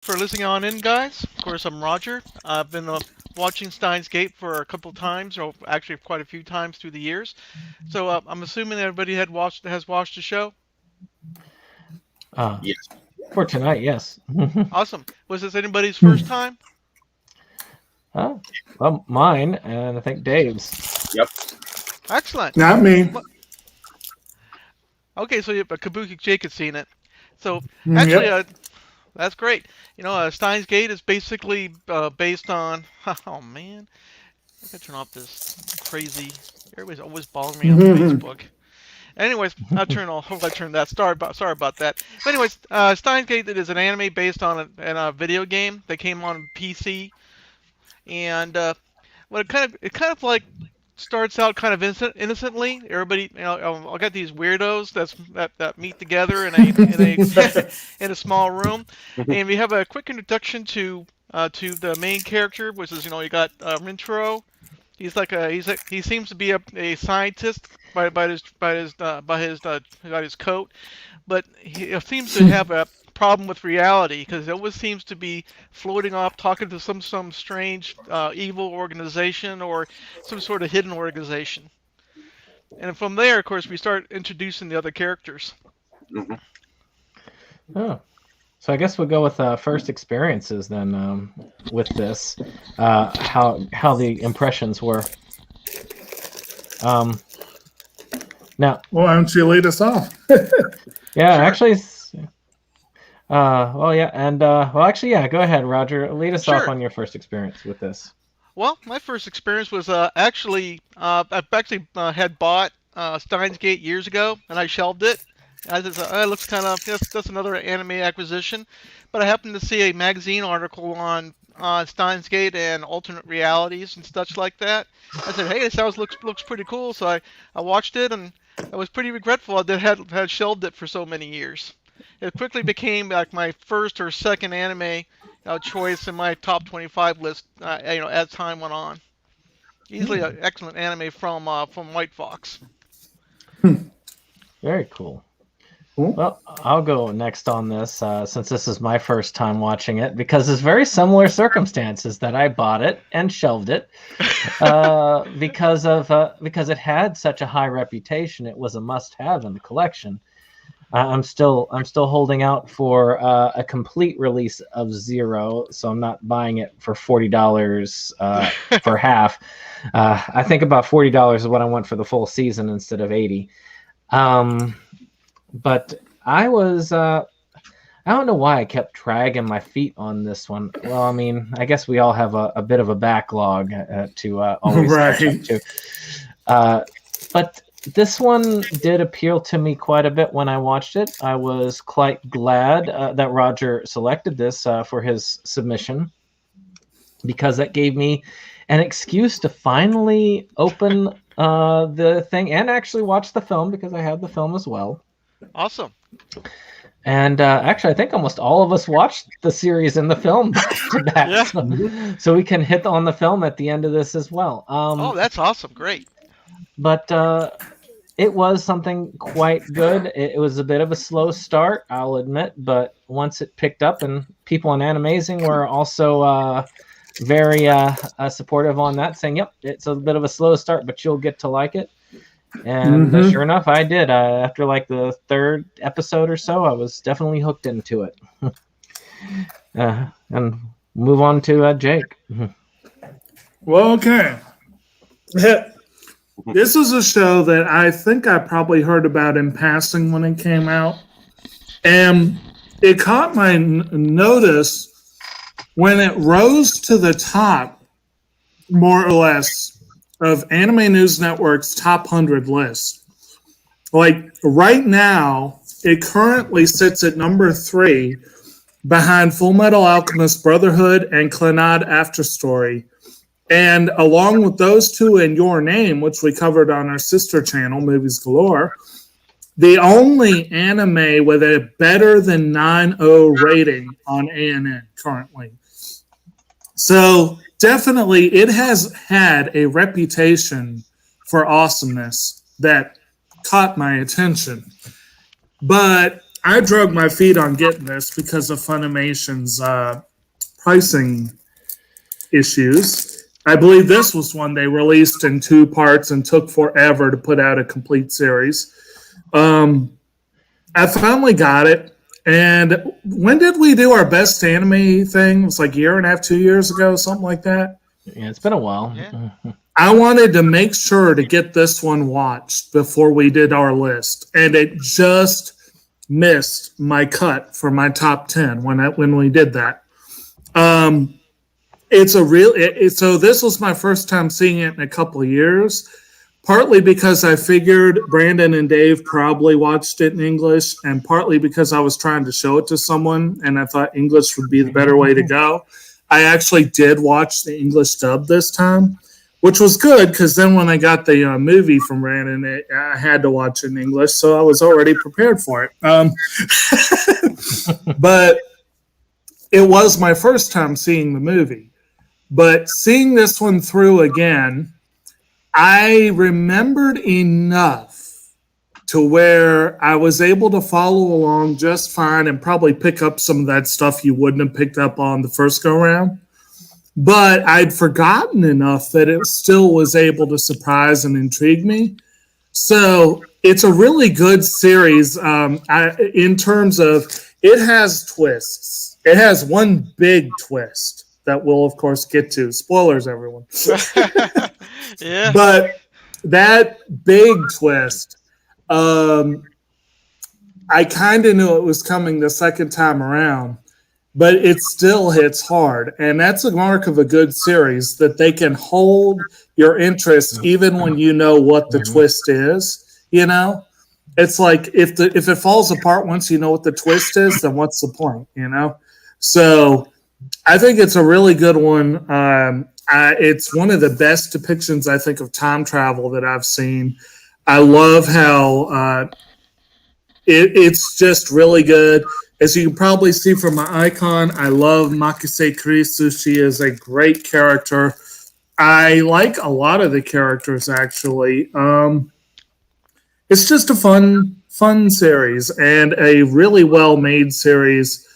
for listening on in, guys. Of course, I'm Roger. I've been watching Steins Gate for a couple times, or actually quite a few times through the years. So I'm assuming everybody has watched the show. Uh, Yes. for tonight, yes. Awesome. Was this anybody's first time? Well, mine, and I think Dave's. Yep. Excellent. Not me. Okay, so Kabuki Jake has seen it. So Mm, actually, yep. that's great. Steins Gate is basically based on. Oh man, I gotta turn off this crazy. Everybody's always bothering me on Facebook. Anyways, hope I turned that. Sorry about that. But anyways, Steins Gate is an anime based on a video game that came on PC, and it kind of like starts out kind of innocently. Everybody, I got these weirdos that meet together in a in a small room, and we have a quick introduction to the main character, which is you got Rintaro. He seems to be a scientist by his coat, but he seems to have a problem with reality because he always seems to be floating off talking to some strange evil organization or some sort of hidden organization. And from there, of course, we start introducing the other characters. Mm-hmm. Oh. So I guess we'll go with first experiences then with this, how the impressions were. Now, Well, why don't you lead us off? yeah, Sure. actually, well, yeah, and well, actually, yeah, go ahead, Roger. Lead us off Sure. on your first experience with this. Well, my first experience was actually I've actually had bought Steins Gate years ago, and I shelved it. I just it looks kind of just another anime acquisition, but I happened to see a magazine article on Steins Gate and alternate realities and such like that. I said, "Hey, this looks pretty cool." So I watched it, and I was pretty regretful that I had shelved it for so many years. It quickly became like my first or second anime choice in my top 25 list. As time went on, easily an excellent anime from White Fox. Very cool. Cool. Well, I'll go next on this since this is my first time watching it because it's very similar circumstances that I bought it and shelved it because it had such a high reputation. It was a must-have in the collection. I'm still holding out for a complete release of Zero, so I'm not buying it for $40 for half. I think about $40 is what I want for the full season instead of $80. But I was, I don't know why I kept dragging my feet on this one. Well, I mean, I guess we all have a bit of a backlog to always catch up to. But this one did appeal to me quite a bit when I watched it. I was quite glad that Roger selected this for his submission because that gave me an excuse to finally open the thing and actually watch the film because I had the film as well. Awesome. And actually, I think almost all of us watched the series and the film back to back. Yeah. So we can hit on the film at the end of this as well. Oh, that's awesome. Great. But it was something quite good. It was a bit of a slow start, I'll admit. But once it picked up, and people in Animazing were also very supportive on that, saying, yep, it's a bit of a slow start, but you'll get to like it. And sure enough, I did. After like the third episode or so, I was definitely hooked into it. And move on to Jake. Well, okay. This is a show that I think I probably heard about in passing when it came out. And it caught my notice when it rose to the top, more or less, of Anime News Network's top 100 list. Like, right now, it currently sits at number 3 behind Full Metal Alchemist Brotherhood and Clannad After Story. And along with those two and Your Name, which we covered on our sister channel, Movies Galore, the only anime with a better than 9.0 rating on ANN currently. So definitely it has had a reputation for awesomeness that caught my attention. But I drug my feet on getting this because of Funimation's pricing issues. I believe this was one they released in 2 parts and took forever to put out a complete series. I finally got it. And when did we do our best anime thing? It was like a year and a half, 2 years ago, something like that. Yeah, it's been a while. Yeah. I wanted to make sure to get this one watched before we did our list, and it just missed my cut for my top 10 when we did that. It's a real so this was my first time seeing it in a couple of years, partly because I figured Brandon and Dave probably watched it in English, and partly because I was trying to show it to someone and I thought English would be the better way to go. I actually did watch the English dub this time, which was good because then when I got the movie from Brandon, I had to watch it in English, so I was already prepared for it. But it was my first time seeing the movie. But seeing this one through again, I remembered enough to where I was able to follow along just fine and probably pick up some of that stuff you wouldn't have picked up on the first go-round. But I'd forgotten enough that it still was able to surprise and intrigue me. So it's a really good series in terms of it has twists. It has one big twist that we'll, of course, get to. Spoilers, everyone. Yeah. But that big twist, I kind of knew it was coming the second time around, but it still hits hard. And that's a mark of a good series, that they can hold your interest even when you know what the twist is. You know, it's like if it falls apart once you know what the twist is, then what's the point? You know, so I think it's a really good one. It's one of the best depictions, I think, of time travel that I've seen. I love how it's just really good. As you can probably see from my icon, I love Makise Kurisu. She is a great character. I like a lot of the characters, actually. It's just a fun series and a really well-made series.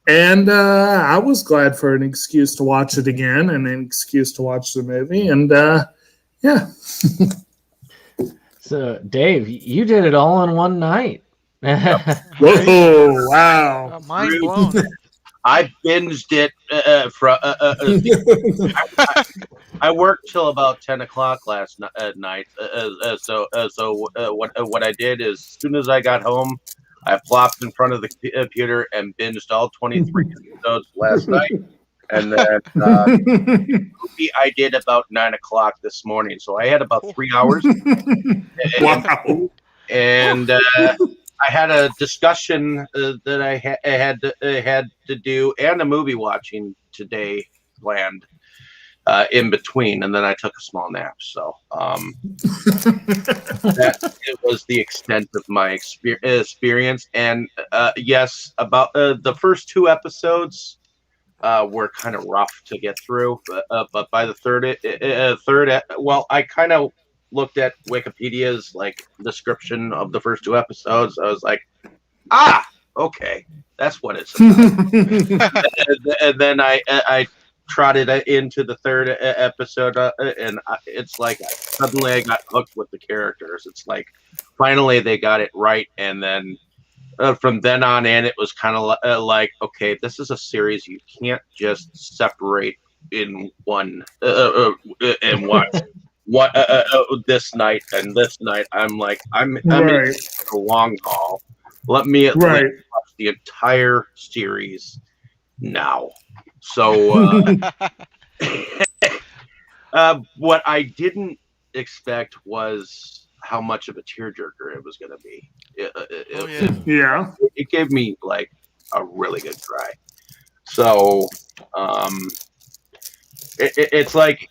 And I was glad for an excuse to watch it again and an excuse to watch the movie. And yeah. So, Dave, you did it all in one night. Whoa! Wow! Mind blown. I binged it. I worked till about 10 o'clock last night. So what I did is, as soon as I got home, I plopped in front of the computer and binged all 23 episodes last night. And then movie I did about 9 o'clock this morning. So I had about 3 hours. Wow! And I had a discussion that I had to do, and a movie watching today planned in between, and then I took a small nap. So it was the extent of my experience. And yes, about the first 2 episodes were kind of rough to get through, but by the third, well, I kind of looked at Wikipedia's description of the first 2 episodes. I was like, okay, that's what it's about. and then I trotted into the 3rd episode, and it's like suddenly I got hooked with the characters. It's like finally they got it right, and then from then on in, it was kind of like, okay, this is a series you can't just separate in one what this night and this night. I'm right. in the long haul. Let me watch the entire series now. So what I didn't expect was how much of a tearjerker it was going to be. It gave me a really good cry. So it's like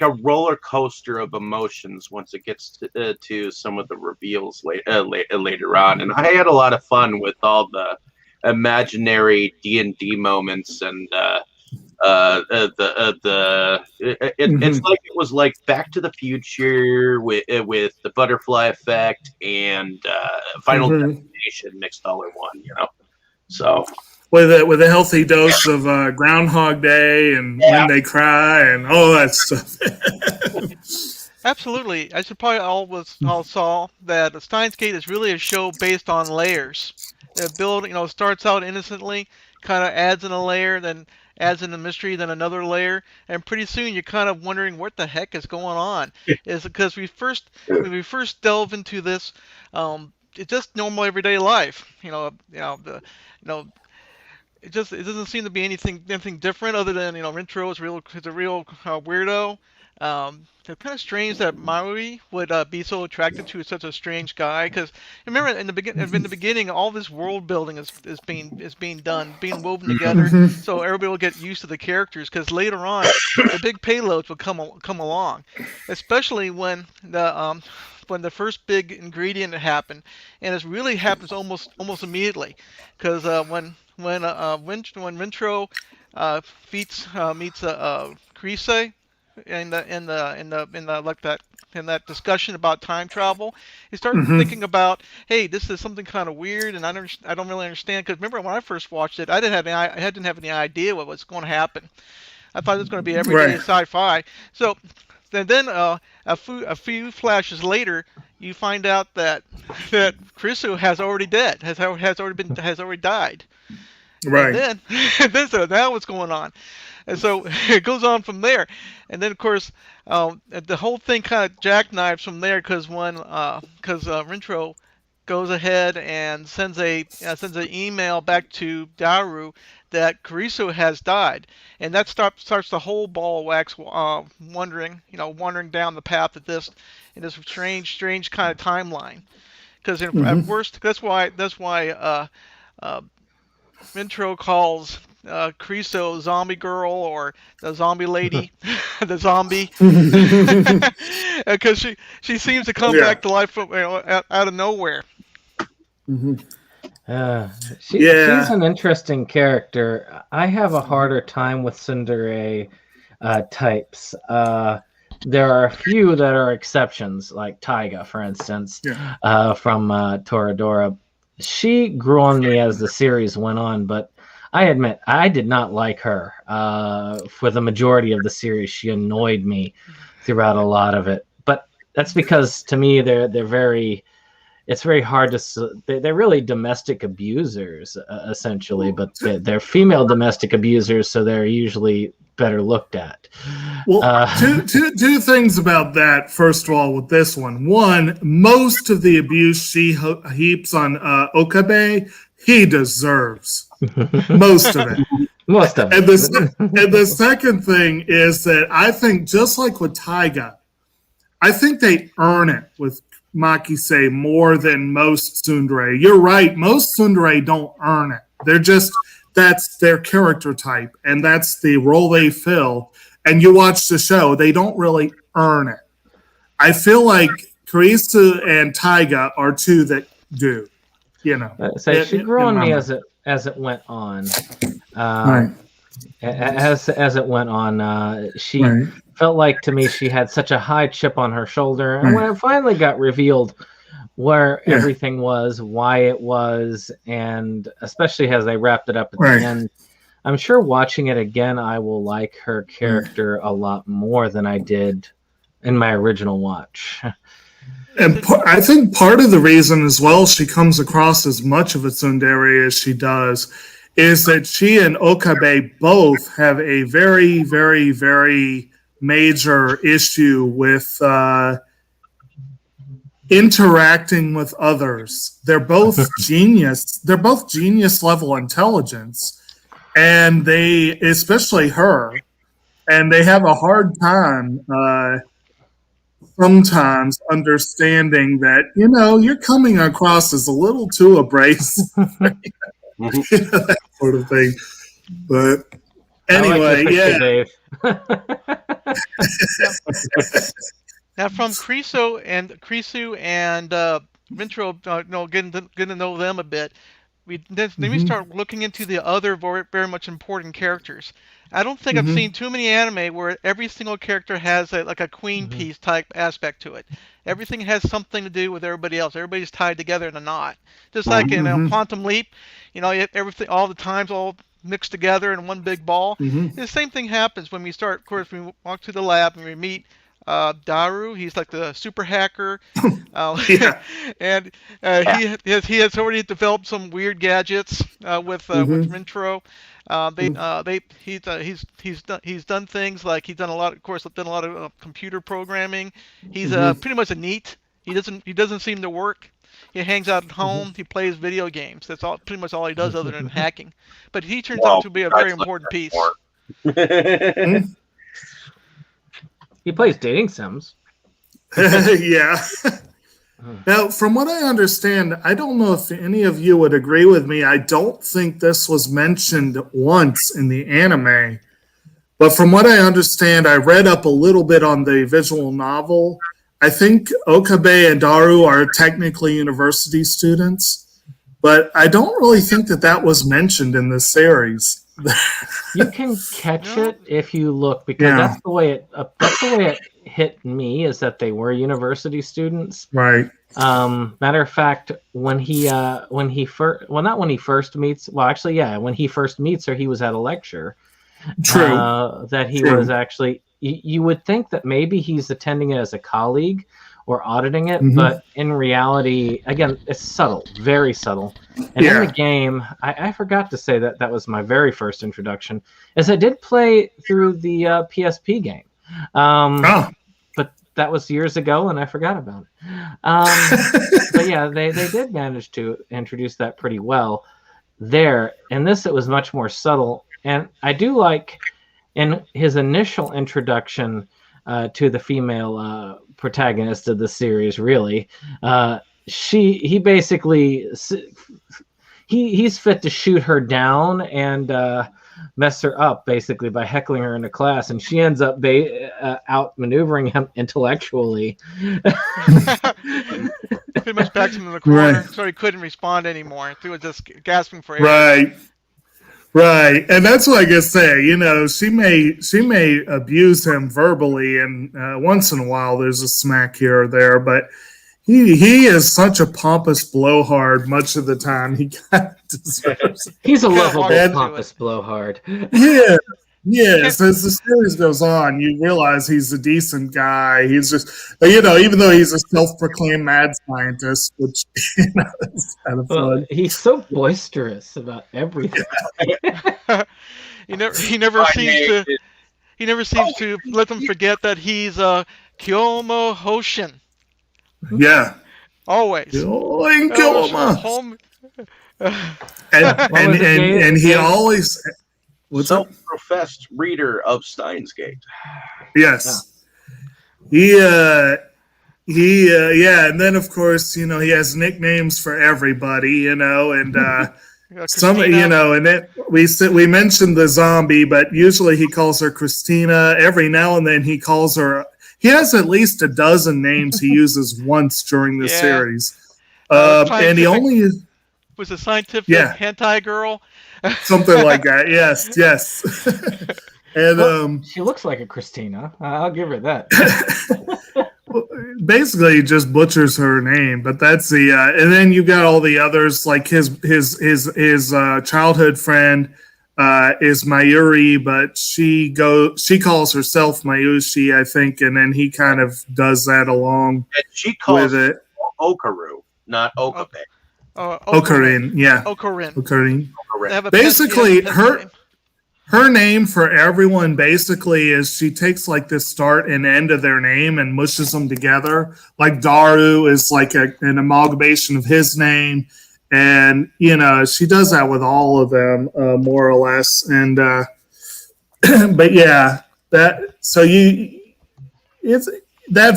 a roller coaster of emotions once it gets to some of the reveals later on, and I had a lot of fun with all the imaginary D&D moments and It's like it was like Back to the Future with the butterfly effect and Final Destination mixed all in one, So with a healthy dose of Groundhog Day and When They Cry and all that stuff. Absolutely. I should probably all saw that Steins Gate is really a show based on layers. The build, starts out innocently, kind of adds in a layer, then adds in a mystery, then another layer, and pretty soon you're kind of wondering what the heck is going on. Is because when we first delve into this, it's just normal everyday life. It doesn't seem to be anything different other than Rintrou is a real weirdo. It's kind of strange that Maui would be so attracted to such a strange guy. Because remember, in the beginning, all this world building is being done, being woven together, so everybody will get used to the characters. Because later on, the big payloads will come along, especially when the first big ingredient happened, and it really happens almost immediately. Because when Rintrou meets Krise in that discussion about time travel, he started thinking about, hey, this is something kind of weird, and I don't really understand. Because remember when I first watched it, I didn't have any idea what was going to happen. I thought it was going to be everyday sci-fi. So then a few flashes later, you find out that Krisu has already died. Right. And then so now what's going on? And so it goes on from there. And then of course the whole thing kind of jackknives from there because Rintrou goes ahead and sends an email back to Daru that Karisu has died, and that starts the whole ball of wax wandering down the path of this in this strange kind of timeline. Because at worst, that's why Rintrou calls Karisu zombie girl or the zombie lady, the zombie, because she seems to come back to life out of nowhere. She's an interesting character. I have a harder time with tsundere types. There are a few that are exceptions, like Taiga, for instance, from Toradora. She grew on me as the series went on, but I admit I did not like her. For the majority of the series, she annoyed me throughout a lot of it. But that's because, to me, it's very hard to. They're really domestic abusers, essentially, but they're female domestic abusers, so they're usually better looked at. Well, two things about that. First of all, with this one, most of the abuse she heaps on Okabe, he deserves most of it. Most of it. And the second thing is that I think, just like with Taiga, I think they earn it with Makise more than most tsundere. You're right. Most tsundere don't earn it. That's their character type, and that's the role they fill. And you watch the show, they don't really earn it. I feel like Karisu and Taiga are two that do. So she grew on me as it went on. As it went on, she felt like, to me, she had such a high chip on her shoulder. And when it finally got revealed where everything was, why it was, and especially as they wrapped it up at the end, I'm sure watching it again, I will like her character a lot more than I did in my original watch. And I think part of the reason as well she comes across as much of a tsundere as she does is that she and Okabe both have a very, very, very major issue with interacting with others. They're both genius. They're both genius level intelligence, and they, especially her, and they have a hard time sometimes understanding that you're coming across as a little too abrasive, that sort of thing. But anyway, Dave. Now, from Krisu and Rintrou, getting to know them a bit. then we start looking into the other very, very much important characters. I don't think I've Mm-hmm. seen too many anime where every single character has like a queen piece type aspect to it. Everything has something to do with everybody else. Everybody's tied together in a knot. Just like in Mm-hmm. Quantum Leap, everything, all the times all mixed together in one big ball. Mm-hmm. The same thing happens when we start. Of course, we walk to the lab and we meet Daru. He's like the super hacker, Yeah. and he has already developed some weird gadgets with Mm-hmm. Rintro. He's done things like he's done a lot. Of course, done a lot of computer programming. He's Mm-hmm. pretty much a neat. He doesn't seem to work. He hangs out at home. He plays video games. That's all. Pretty much all he does other than hacking. But he turns out to be a very important piece. Mm-hmm. He plays dating sims. Yeah. Now, from what I understand, I don't know if any of you would agree with me. I don't think this was mentioned once in the anime. But from what I understand, I read up a little bit on the visual novel. I think Okabe and Daru are technically university students, but I don't really think that was mentioned in this series. You can catch No. it if you look, because Yeah. that's the way it hit me, is that they were university students. Right. Matter of fact, when he first, well, not when he first meets, well, actually, yeah, when he first meets her, he was at a lecture. True. That he True. was actually, you would think that maybe he's attending it as a colleague or auditing it, Mhm. but in reality, again, it's subtle, very subtle. And Yeah. in the game, I forgot to say that was my very first introduction, is I did play through the PSP game. Oh. But that was years ago, and I forgot about it. But yeah, they did manage to introduce that pretty well there. In this, it was much more subtle. And I do like in his initial introduction to the female protagonist of the series, really, he basically he's fit to shoot her down and mess her up basically by heckling her into class, and she ends up outmaneuvering him intellectually. Pretty much backs him in the corner, Right. so he couldn't respond anymore. He was just gasping for air. Right, and that's what I guess say. She may abuse him verbally, and once in a while there's a smack here or there, but he is such a pompous blowhard much of the time. He kind of deserves it. He's a Kinda lovable, hard to do pompous blowhard. Yeah. Yes, as the series goes on, you realize he's a decent guy. He's just, even though he's a self-proclaimed mad scientist, which is kind of Well, fun. he's so boisterous about everything. He never seems to let them forget that he's Kyomo Hoshin. Yeah. Always. Oink, kill him up. Home. And he always. What's up? Self-professed reader of Steins Gate. Yes. Yeah, and then of course, he has nicknames for everybody, and some, Christina. and then we mentioned the zombie, but usually he calls her Christina. Every now and then he calls her. He has at least a dozen names he uses once during the Yeah. series, Scientific- and he only was a scientific hentai girl. something like that. Yes, and Well, she looks like a Christina. I'll give her that. basically he just butchers her name, but that's the and then you got all the others, like his childhood friend is Mayuri, but she calls herself Mayushi, I think, and then he kind of does that along And she calls with it. Okaru, not Okabe. Okarin, yeah. Okarin. Okarin. They have a Basically, pen name. her name for everyone basically is she takes like the start and end of their name and mushes them together. Like Daru is like an amalgamation of his name, and she does that with all of them more or less. And but yeah, that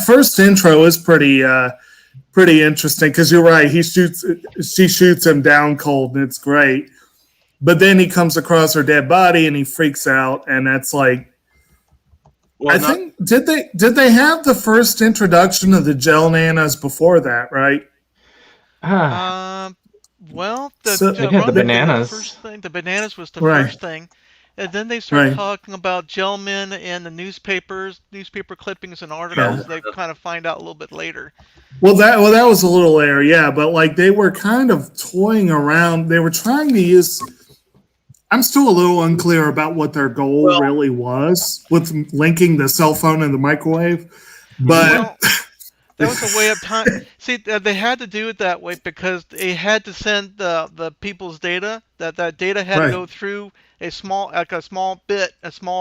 first intro is pretty interesting, because you're right. She shoots him down cold, and it's great. But then he comes across her dead body, and he freaks out, and that's like. Well, I think did they have the first introduction of the gel nanas before that, right? Ah, Well, So, They had the ironically, the bananas. first thing, the bananas was the Right. first thing, and then they started Right. talking about gentlemen and the newspaper clippings and Yeah. articles. They kind of find out a little bit later. Well, that was a little later, yeah. But like they were kind of toying around. They were trying to use. I'm still a little unclear about what their goal Well- really was with linking the cell phone and the microwave. But Well, that was a way of time. See, they had to do it that way because they had to send the people's data. That data had to Right. go through a small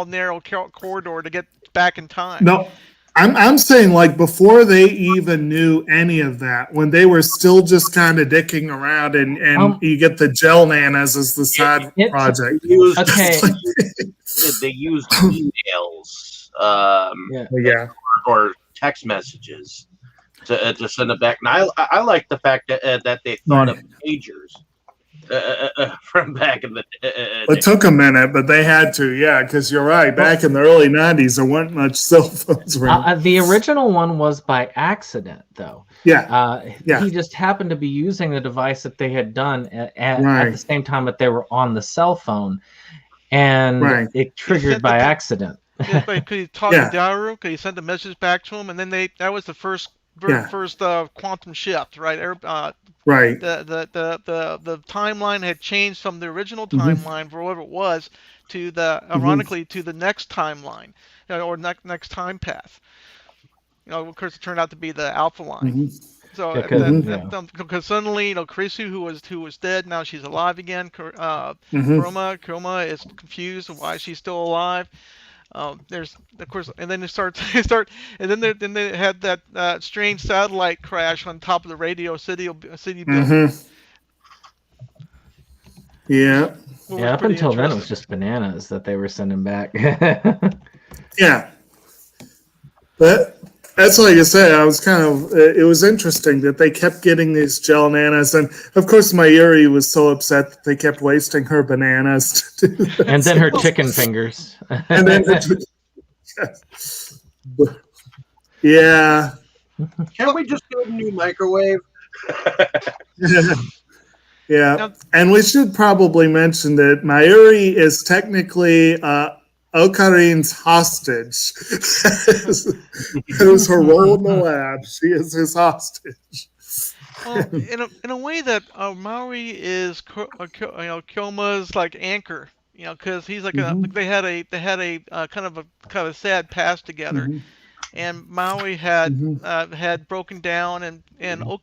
narrow corridor to get back in time. no, I'm saying like before they even knew any of that, when they were still just kind of dicking around, and you get the gel nanas as the side project. They used, Okay. they used emails, Yeah. or text messages to send it back. And I like the fact that they thought of pagers from back in the It took a minute, but they had to, yeah, because you're right. Back in the early 90s, there weren't much cell phones around. The original one was by accident, though. Yeah. Yeah. He just happened to be using the device that they had done at Right. the same time that they were on the cell phone, and Right. it triggered by accident. Yeah, could he talk Yeah. to Daru? Could he send a message back to him? And then that was the first quantum shift, right? Right. The timeline had changed from the original Mhm. timeline for whatever it was to ironically to the next timeline, or next time path. Of course, it turned out to be the alpha line. Mhm. So Because- because suddenly, Karisu, who was dead, now she's alive again. Mhm. Kuroma is confused why she's still alive. There's of course, and then and then they had that strange satellite crash on top of the Radio City building. Mhm. Yeah. What Yeah, was up pretty until then, it was interesting. just bananas that they were sending back. Yeah. But that's like I said, I was kind of, it was interesting that they kept getting these gel nanas. And of course, Mayuri was so upset that they kept wasting her bananas to do this. And then her chicken fingers. And then yeah. Can't we just get a new microwave? Yeah. Now- And we should probably mention that Mayuri is technically Okarin's hostage. It was her role in the lab. She is his hostage. Well, in a way that Maui is Kyoma's like anchor, because he's like Mhm. they had a kind of sad past together, Mhm. and Maui had Mhm. had broken down, and of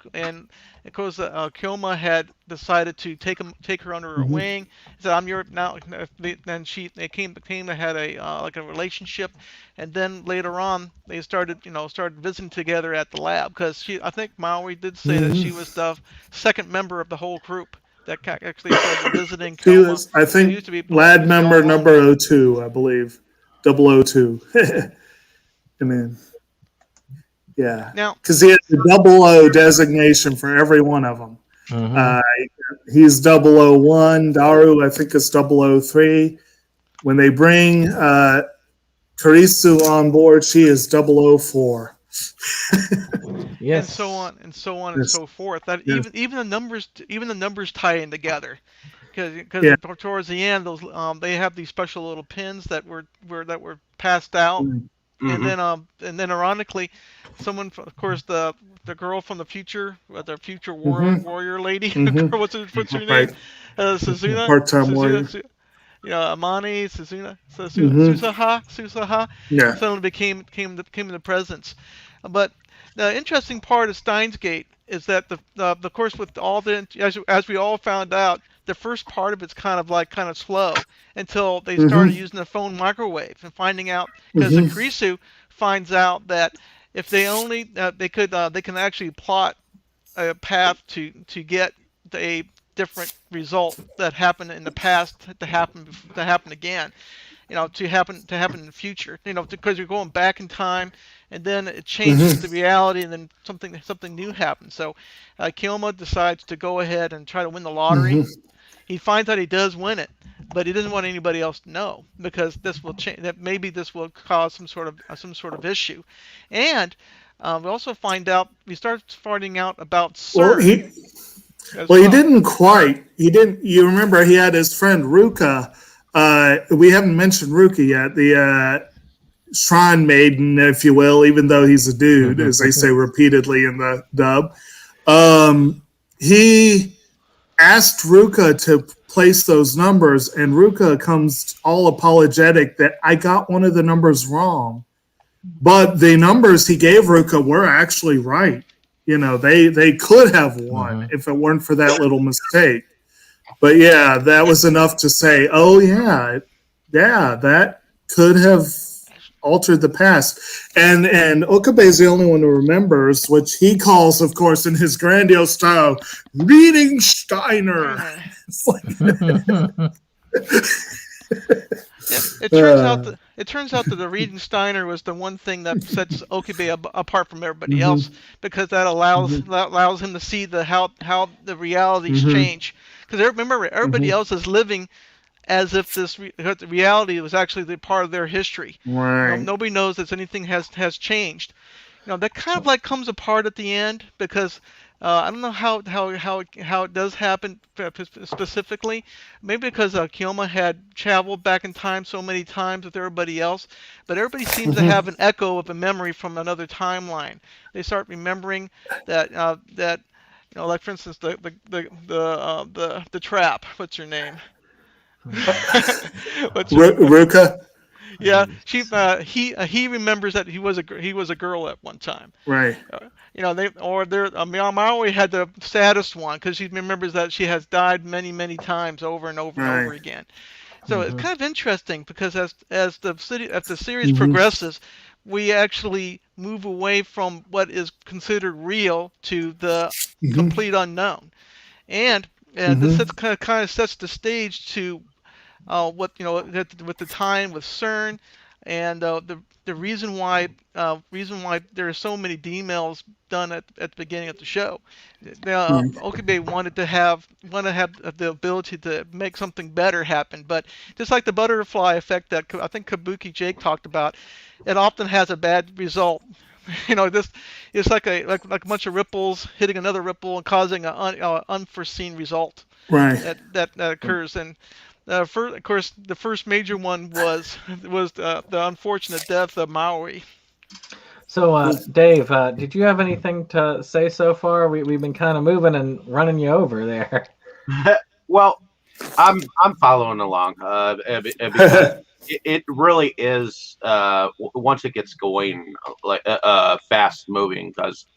course Kyoma had decided to take her under her Mhm. wing. He said, "I'm your now." Then they came they had a like a relationship, and then later on they started visiting together at the lab, because I think Maui did say that she was the second member of the whole group that actually started visiting She Kyoma. was, I She think, used to be lad member all number 02, I believe. 002. I mean, yeah. Now, Because he had the 00 designation for every one of them. Mhm. He's 001. Daru, I think, is 003. When they bring Karisu on board, she is 004. Yes. and so on and so on Yes. and so forth. That Yes. even the numbers tie in together, because Yeah. towards the end, those they have these special little pins that were passed out, Mhm. and then ironically, someone, of course, the girl from the future, the future Mhm. warrior lady, Mhm. what's her name? Right. Suzuna. Part-time warrior. Amani, Suzuna, Mhm. Susaha, Yeah. suddenly became the presence. But the interesting part of Steins Gate is that the course with all the as we all found out, the first part of it's kind of slow until they started using the phone microwave and finding out, because Mhm. Akrisu finds out that if they only they can actually plot a path to get a different result that happened in the past to happen again, to happen in the future, because you're going back in time, and then it changes the reality, and then something new happens. So Kyoma decides to go ahead and try to win the lottery. Mhm. He finds out he does win it, but he doesn't want anybody else to know, because this will change. That maybe this will cause some sort of issue, and we start finding out about Well, CERN. as Well, he well. didn't quite. He didn't. You remember he had his friend Ruka. We haven't mentioned Ruka yet. The shrine maiden, if you will, even though he's a dude, as they say repeatedly in the dub. He asked Ruka to place those numbers, and Ruka comes all apologetic that I got one of the numbers wrong. But the numbers he gave Ruka were actually right. You know, they could have won if it weren't for that little mistake. But yeah, that was enough to say, oh yeah, that could have altered the past. And Okabe is the only one who remembers, which he calls, of course, in his grandiose style, reading Steiner. It's like, It turns out that the reading Steiner was the one thing that sets Okabe apart from everybody else, because that allows him to see how the realities change. Because remember, everybody else is living as if the reality was actually the part of their history. right. Nobody knows that anything has changed. That kind of like comes apart at the end, because I don't know how it does happen specifically. Maybe because Kiyoma had traveled back in time so many times with everybody else, but everybody seems to have an echo of a memory from another timeline. They start remembering that like for instance the trap. What's her name? Ruka? Yeah, he remembers that he was a girl at one time. Right. Maui had the saddest one, because she remembers that she has died many times over and over and over again. So it's kind of interesting, because as the series progresses, we actually move away from what is considered real to the complete unknown, and this kind of sets the stage to with the time with CERN, and the reason why there are so many D-mails done at the beginning of the show. Okabe wanted to have the ability to make something better happen, but just like the butterfly effect that I think Kabuki Jake talked about, it often has a bad result. This it's like a bunch of ripples hitting another ripple and causing an unforeseen result. Right. That occurs. And of course, the first major one was the unfortunate death of Maui. So, Dave, did you have anything to say so far? We've been kind of moving and running you over there. Well, I'm following along because it really is once it gets going like fast moving, because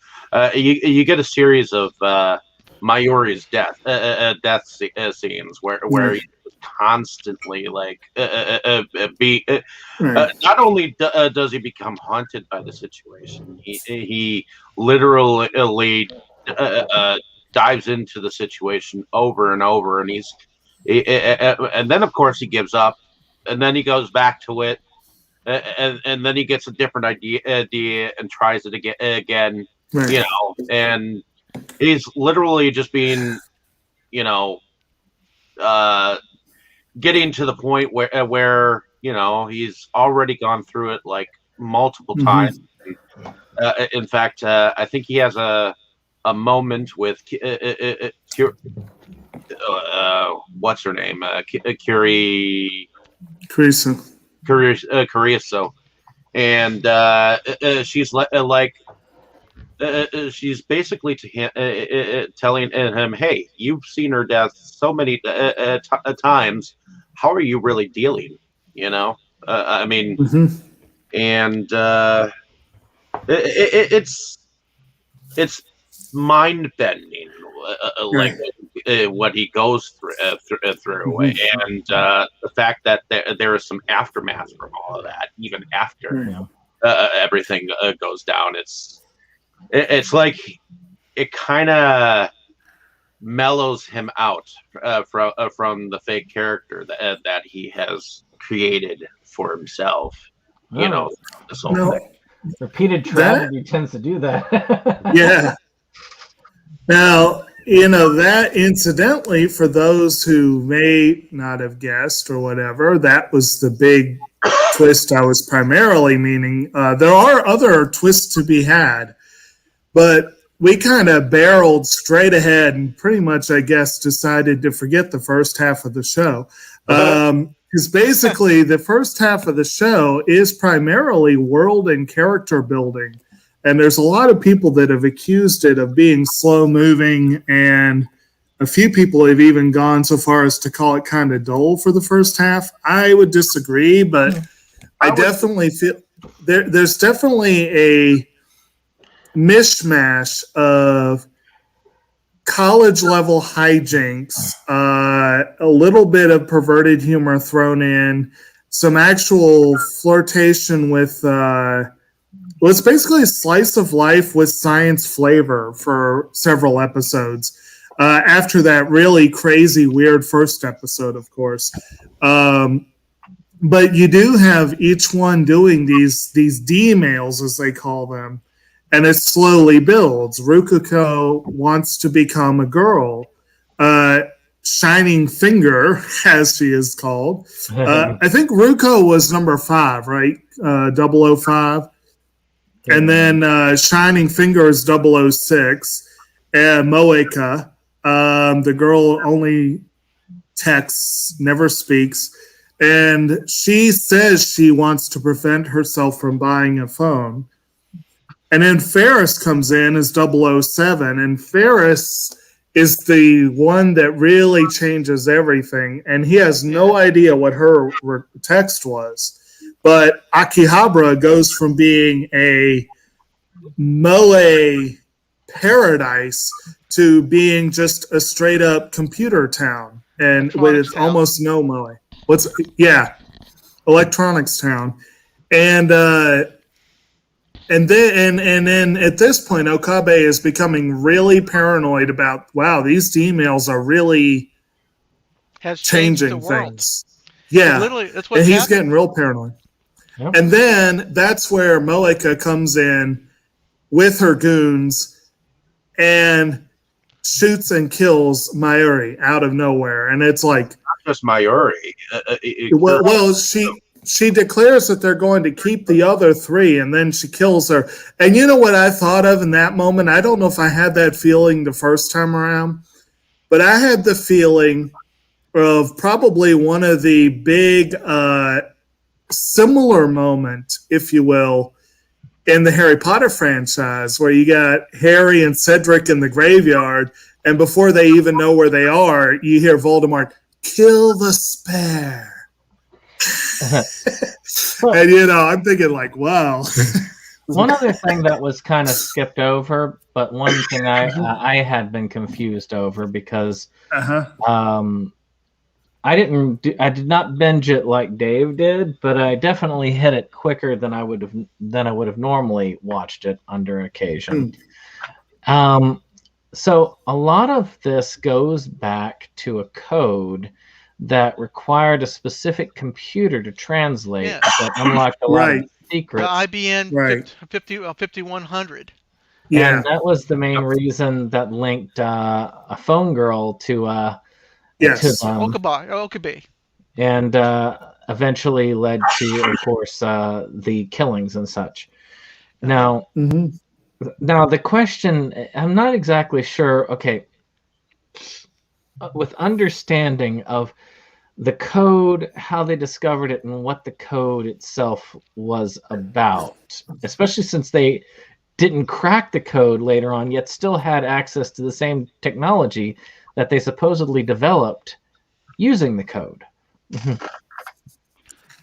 you get a series of Mayuri's death scenes where he's constantly like not only does he become haunted by the situation, he literally dives into the situation over and over, and and then of course he gives up, and then he goes back to it, and then he gets a different idea and tries it again, Right. and he's literally just being, getting to the point where he's already gone through it like multiple times. In fact, I think he has a moment with what's her name, Kuriso, and she's like. She's basically to him, telling him, "Hey, you've seen her death so many times. How are you really dealing? I mean, and it's mind bending, like what he goes through, and the fact that there is some aftermath from all of that, even after everything goes down. It's like it kind of mellows him out from the fake character that he has created for himself. This whole thing. Repeated tragedy tends to do that. Yeah. Now, that incidentally, for those who may not have guessed or whatever, that was the big twist I was primarily meaning. There are other twists to be had. But we kind of barreled straight ahead and pretty much, I guess, decided to forget the first half of the show. Because basically, the first half of the show is primarily world and character building. And there's a lot of people that have accused it of being slow moving, and a few people have even gone so far as to call it kind of dull for the first half. I would disagree, but I definitely feel there's definitely a mishmash of college level hijinks, a little bit of perverted humor thrown in, some actual flirtation with well, it's basically a slice of life with science flavor for several episodes. After that really crazy, weird first episode, of course. But you do have each one doing these D-mails, as they call them, and it slowly builds. Rukuko wants to become a girl. Shining Finger, as she is called. I think Ruko was number 5, right? 005. And then Shining Finger is 006. And Moeka, the girl only texts, never speaks. And she says she wants to prevent herself from buying a phone. And then Ferris comes in as 007. And Ferris is the one that really changes everything. And he has no idea what her text was. But Akihabara goes from being a moe paradise to being just a straight up computer town, and with almost no moe. Electronics town, and then at this point, Okabe is becoming really paranoid about, wow, these D-mails are really changing things. Yeah, literally, that's what. And he's getting real paranoid. Yep. And then that's where Moeka comes in with her goons and shoots and kills Mayuri out of nowhere. And it's like, not just Mayuri. Well, she declares that they're going to keep the other 3, and then she kills her. And you know what I thought of in that moment? I don't know if I had that feeling the first time around, but I had the feeling of probably one of the big similar moment, if you will, in the Harry Potter franchise, where you got Harry and Cedric in the graveyard, and before they even know where they are, you hear Voldemort, kill the spare. And, I'm thinking like, wow. One other thing that was kind of skipped over, but one thing I had been confused over because I did not binge it like Dave did, but I definitely hit it quicker than I would have normally watched it under occasion. So a lot of this goes back to a code that required a specific computer to translate that unlocked a lot of secrets. The IBM 5100. Yeah, and that was the main reason that linked a phone girl to Okabe. And eventually led to, of course, the killings and such. Now, now the question, I'm not exactly sure. Okay, with understanding of the code, how they discovered it, and what the code itself was about, especially since they didn't crack the code later on, yet still had access to the same technology that they supposedly developed using the code.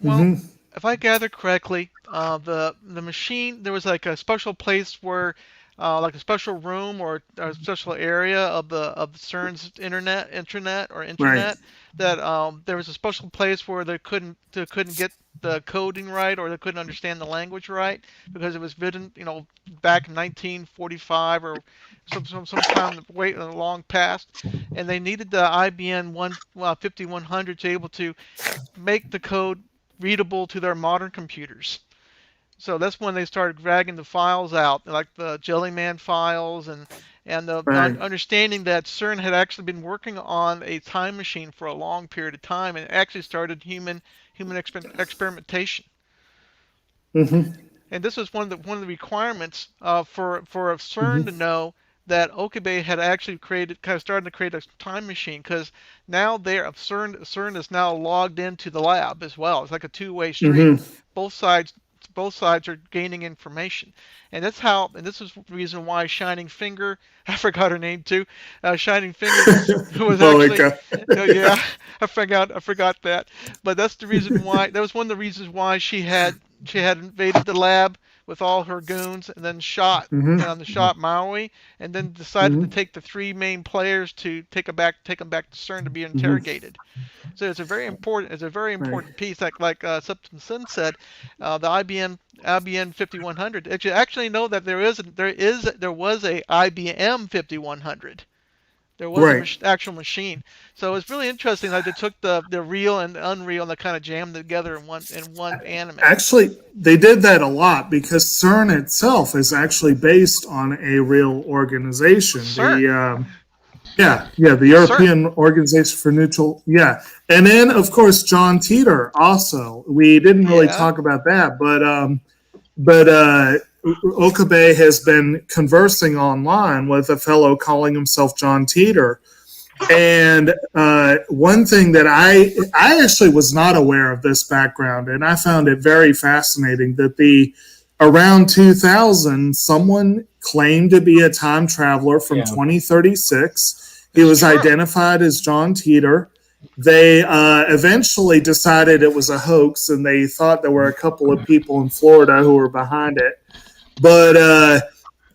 Well, if I gather correctly, the machine, there was like a special place where, like a special room or a special area of the CERN's intranet that there was a special place where they couldn't get the coding right, or they couldn't understand the language right, because it was written, back in 1945 or sometime way in the long past, and they needed the IBM 5100 to be able to make the code readable to their modern computers. So that's when they started dragging the files out, like the Jellyman files, and the understanding that CERN had actually been working on a time machine for a long period of time, and actually started human experimentation. And this was one of the requirements for CERN to know that Okabe had actually started to create a time machine, because now CERN is now logged into the lab as well. It's like a two-way street. Mm-hmm. Both sides are gaining information, and this is the reason why Shining Finger, I forgot her name too. Shining Finger was actually, yeah, I forgot that, but that's the reason why. That was one of the reasons why she had invaded the lab with all her goons, and then shot Maui, and then decided to take the three main players to take them back to CERN to be interrogated. So it's a very important piece. Like SeptumSin said, the IBM 5100. Did you actually know that there was a IBM 5100? There was an actual machine. So it's really interesting that they took the real and the unreal and they kind of jammed together in one anime. Actually, they did that a lot because CERN itself is actually based on a real organization. CERN. The European Organization for Neutral. Yeah, and then of course John Titor. Also, we didn't really talk about that, but Okabe has been conversing online with a fellow calling himself John Titor. And one thing that I actually was not aware of this background, and I found it very fascinating that around 2000, someone claimed to be a time traveler from 2036. He was identified as John Titor. They eventually decided it was a hoax, and they thought there were a couple of people in Florida who were behind it. But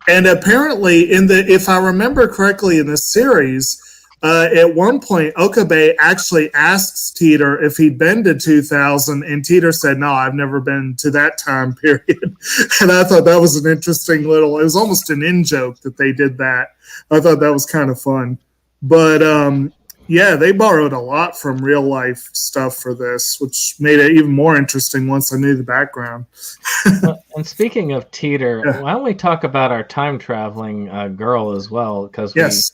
and apparently, if I remember correctly, in the series, at one point, Okabe actually asks Titor if he'd been to 2000, and Titor said, "No, I've never been to that time period." And I thought that was an interesting it was almost an in-joke that they did that. I thought that was kind of fun. But they borrowed a lot from real life stuff for this, which made it even more interesting once I knew the background. And speaking of Titor, why don't we talk about our time traveling girl as well?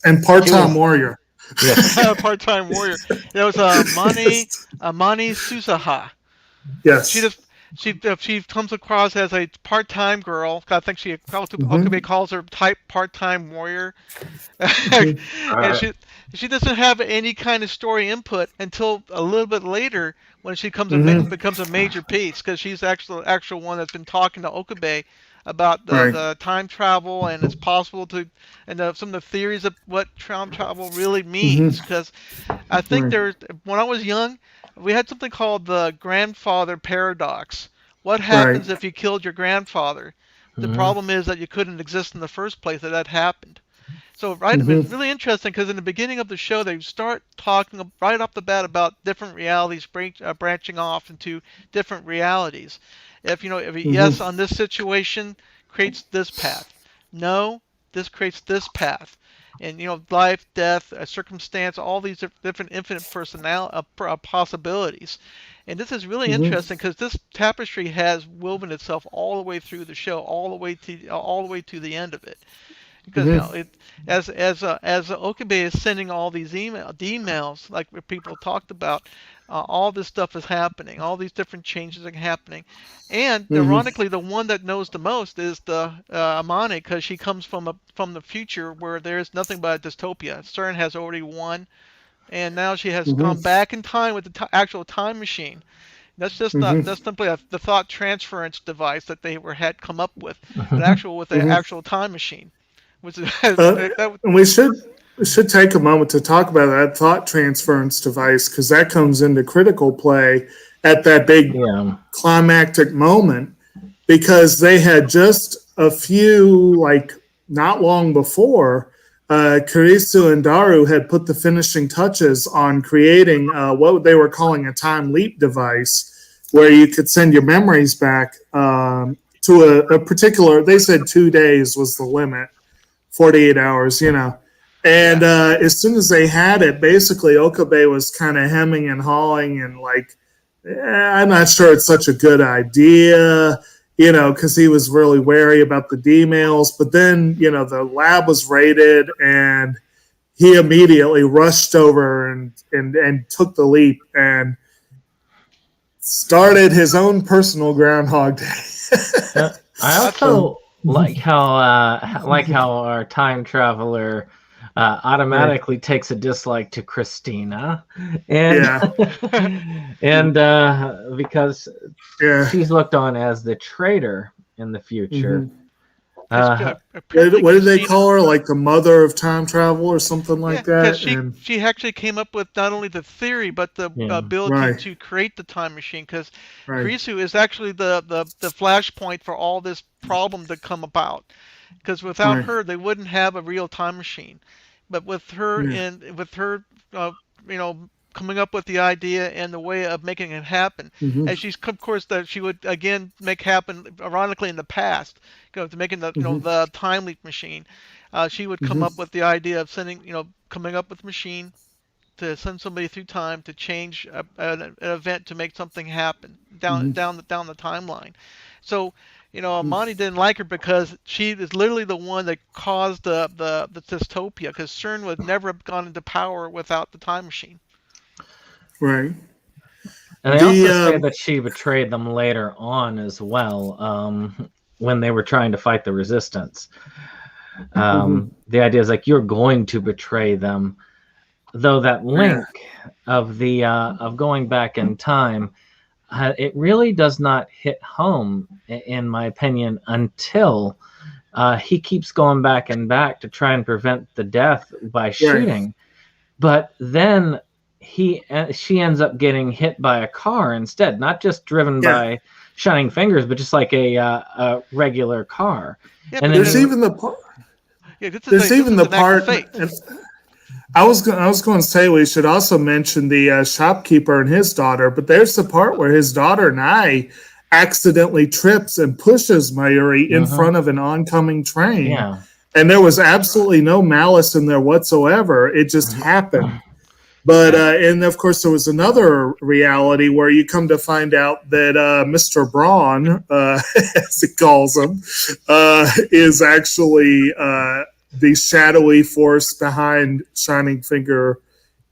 And part-time warrior. Yes, part-time warrior. It was Mani Susaha. Yes. She comes across as a part-time girl. I think Okabe calls her part-time warrior. And she doesn't have any kind of story input until a little bit later when she becomes a major piece, because she's actual one that's been talking to Okabe about the time travel, and it's possible and some of the theories of what time travel really means. Because I think when I was young, we had something called the grandfather paradox. What happens if you killed your grandfather? The problem is that you couldn't exist in the first place if that happened. So it's really interesting, because in the beginning of the show, they start talking right off the bat about different realities branching off into different realities. If yes on this situation creates this path, no, this creates this path, and life, death, circumstance, all these different infinite possibilities. And this is really interesting, because this tapestry has woven itself all the way through the show, all the way to the end of it. Because as Okabe is sending all these emails, like people talked about, all this stuff is happening, all these different changes are happening, and ironically, the one that knows the most is the Amane, because she comes from the future where there is nothing but a dystopia. CERN has already won, and now she has gone back in time with the actual time machine. That's just that's simply the thought transference device that they had come up with, with the actual time machine. And we should take a moment to talk about that thought transference device, because that comes into critical play at that big climactic moment, because they had just a few, not long before, Kurisu and Daru had put the finishing touches on creating what they were calling a time leap device, where you could send your memories back to a particular, they said 2 days was the limit. 48 hours, And as soon as they had it, basically Okabe was kind of hemming and hawing and I'm not sure it's such a good idea, because he was really wary about the D-mails. But then, the lab was raided, and he immediately rushed over and took the leap and started his own personal Groundhog Day. I also like how our time traveler automatically takes a dislike to Christina, and Yeah. and because Yeah. she's looked on as the traitor in the future. Mhm. Apparently, What did they Christina. call her? Like the mother of time travel or something Yeah, like because that? she And she actually came up with not only the theory but the Yeah. ability right, to create the time machine. Because right, Kurisu is actually the flashpoint for all this problem to come about. Because without right. her, they wouldn't have a real time machine. But Yeah. with her, uh, you know, coming up with the idea and the way of making it happen, Mm-hmm. and she's of course that she would again make happen ironically in the past, to making the Mm-hmm. the time leap machine. She would come Mm-hmm. up with the idea of sending, coming up with a machine to send somebody through time to change an event to make something happen Mm-hmm. down the timeline. So, Monty didn't like her because she is literally the one that caused the dystopia. Because CERN would never have gone into power without the time machine. Right. And they also say that she betrayed them later on as well, when they were trying to fight the resistance. The idea is like you're going to betray them, though that link of the of going back in time, it really does not hit home, in my opinion, until he keeps going back and back to try and prevent the death by shooting. But then she ends up getting hit by a car instead, not just driven by shining fingers, but just like a regular car. Yeah, and but There's even the part. yeah, this There's is even an the act of part. fate. And I was going to say we should also mention the shopkeeper and his daughter, but there's the part where his daughter Nai accidentally trips and pushes Mayuri in front of an oncoming train. Yeah. And there was absolutely no malice in there whatsoever. It just happened. But and of course there was another reality where you come to find out that Mr. Braun, as he calls him, is actually the shadowy force behind Shining Finger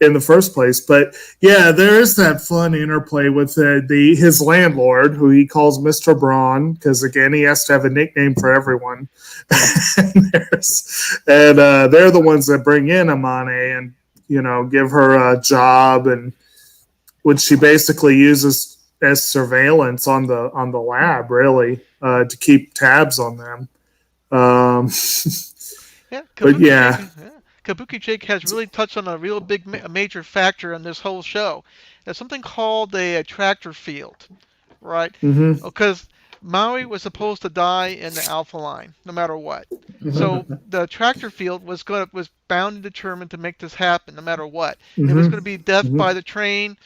in the first place. But yeah, there is that fun interplay with his landlord, who he calls Mr. Braun, because again he has to have a nickname for everyone. and they're the ones that bring in Amane and give her a job, and which she basically uses as surveillance on the lab, really, to keep tabs on them. Yeah, but yeah. Kabuki Jake has really touched on a real big major factor in this whole show. There's something called a tractor field, right? Because Maui was supposed to die in the Alpha Line, no matter what. So the tractor field was bound and determined to make this happen, no matter what. It was going to be death by the train,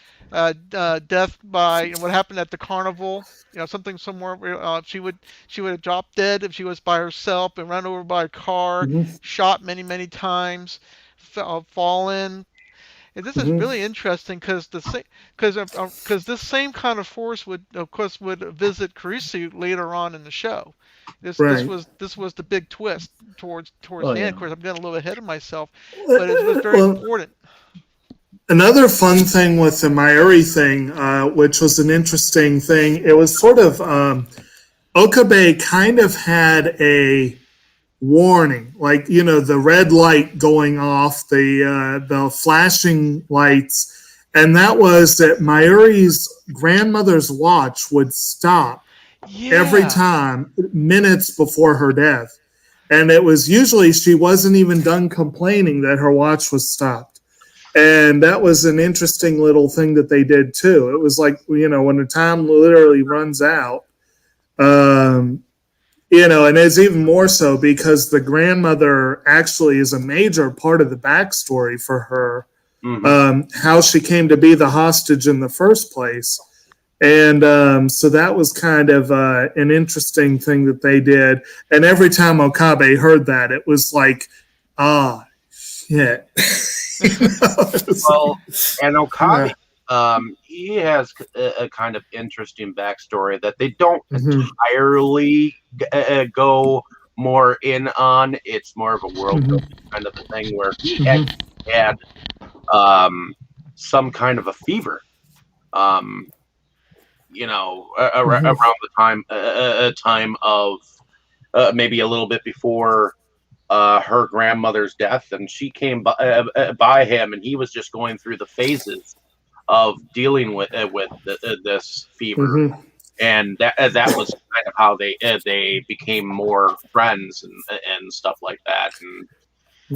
death by what happened at the carnival. Something somewhere where she would have dropped dead if she was by herself and run over by a car, shot many times, fallen. And this is really interesting because this same kind of force would visit Kurisu later on in the show. This was the big twist towards the end. Of course, I'm getting a little ahead of myself, but it was very important. Another fun thing with the Mayuri thing, which was an interesting thing, it was sort of Okabe kind of had a warning, like the red light going off, the flashing lights, and that was that Mayuri's grandmother's watch would stop every time, minutes before her death, and it was usually she wasn't even done complaining that her watch was stopped. And that was an interesting little thing that they did too. It was like, when the time literally runs out, and it's even more so because the grandmother actually is a major part of the backstory for her, how she came to be the hostage in the first place. And so that was kind of an interesting thing that they did. And every time Okabe heard that, it was like, shit. Well, and Okabe, he has a kind of interesting backstory that they don't entirely go more in on. It's more of a world kind of a thing where he had some kind of a fever, around the time of maybe a little bit before her grandmother's death, and she came by him, and he was just going through the phases of dealing with this fever, Mm-hmm. and that was kind of how they became more friends and stuff like that. And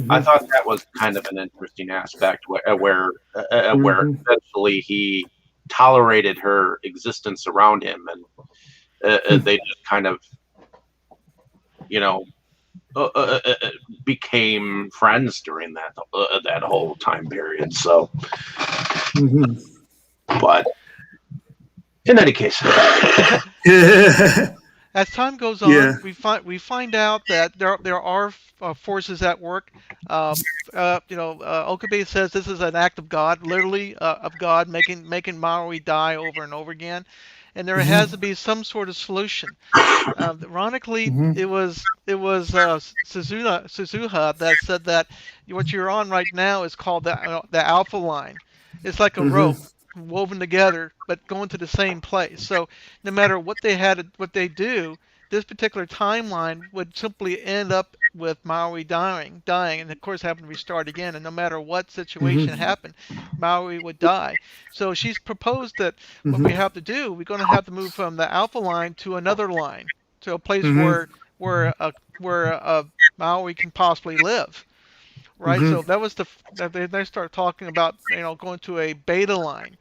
I Mm-hmm. thought that was kind of an interesting aspect where Mm-hmm. eventually he tolerated her existence around him, and they just kind of, you know, became friends during that whole time period. So, Mm-hmm. but in any case, Yeah. As time goes Yeah. on, we find out that there are forces at work. Okabe says this is an act of God, literally of God making Maui die over and over again, and there has to Mm-hmm. be some sort of solution. Ironically, Mm-hmm. it was Suzuha that said that what you're on right now is called the alpha line. It's like a rope Mm-hmm. woven together, but going to the same place. So no matter what they do, this particular timeline would simply end up with Maui dying, and of course having to restart again. And no matter what situation Mm-hmm. happened, Maui would die. So she's proposed that what we Mm-hmm. have to do, we're going to have to move from the alpha line to another line, to a place Mm-hmm. where Maui can possibly live, right? Mm-hmm. So that was they start talking about going to a beta line.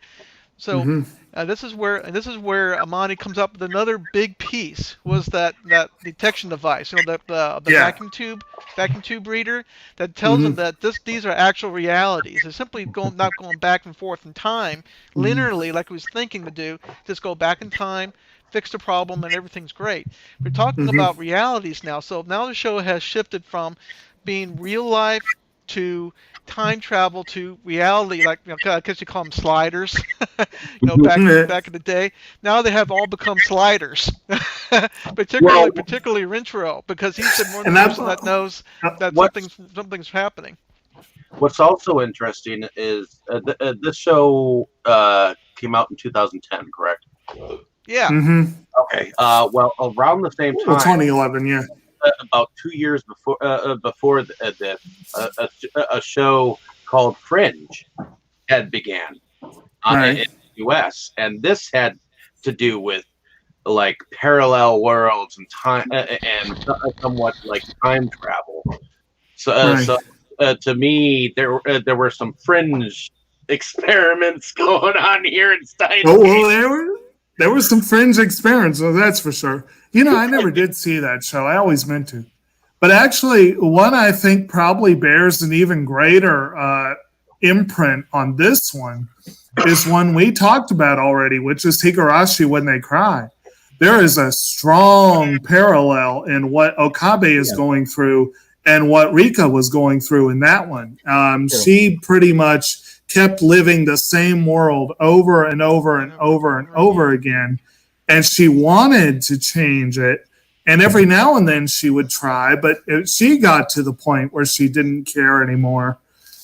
So Mm-hmm. this is where Amani comes up with another big piece, was that detection device, the Yeah. vacuum tube reader that tells them Mm-hmm. that these are actual realities. It's simply not going back and forth in time Mm-hmm. linearly like we was thinking to do. Just go back in time, fix the problem, and everything's great. We're talking Mm-hmm. about realities now. So now the show has shifted from being real life to time travel to reality, like I guess you call them sliders. Back in Yeah. back in the day. Now they have all become sliders, particularly well, particularly Rintrell, because he's the one And that, person that knows that what's something's happening. what's also interesting is this show came out in 2010, correct? Yeah. mm-hmm. Okay. Well, around the same Well, time, 2011, yeah. about 2 years before this, a show called Fringe had began in Right. the U.S., and this had to do with like parallel worlds and time and somewhat like time travel. So, Right. to me, there were some fringe experiments going on here in Stein. Oh, well, there was some fringe experience, so that's for sure. I never did see that show. I always meant to. But actually, one I think probably bears an even greater imprint on this one is one we talked about already, which is Higurashi When They Cry. There is a strong parallel in what Okabe is going through and what Rika was going through in that one. She pretty much kept living the same world over and over and over and over again. And she wanted to change it. And every now and then she would try, but she got to the point where she didn't care anymore.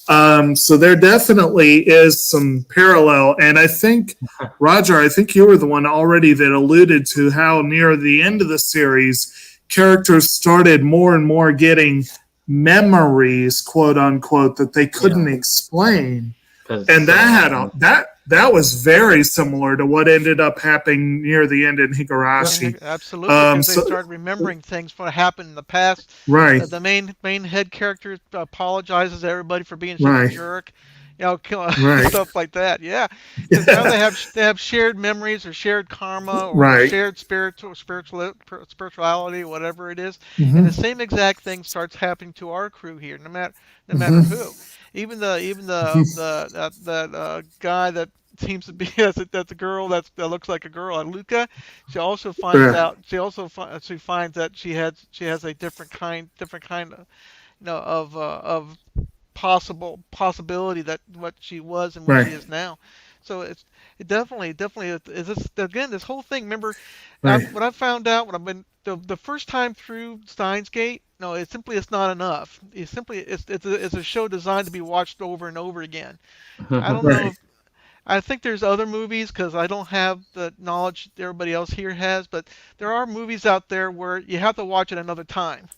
So there definitely is some parallel. And I think, Roger, I think you were the one already that alluded to how near the end of the series, characters started more and more getting memories, quote unquote, that they couldn't explain. And that was very similar to what ended up happening near the end in Higurashi. Absolutely, because they started remembering things what happened in the past. Right. The main head character apologizes to everybody for being such a jerk, stuff like that. Yeah, because now they have shared memories or shared karma or shared spirituality, whatever it is, and the same exact thing starts happening to our crew here, no matter who. Even the guy that seems to be that's a girl that looks like a girl, Luca. She also finds out. She finds that she has a different kind of of possibility that what she was and what she is now. So it definitely is this again, this whole thing. Remember, what I found out when I've been the first time through Steins Gate. No, it's not enough. It's a show designed to be watched over and over again. I don't know. I think there's other movies because I don't have the knowledge everybody else here has, but there are movies out there where you have to watch it another time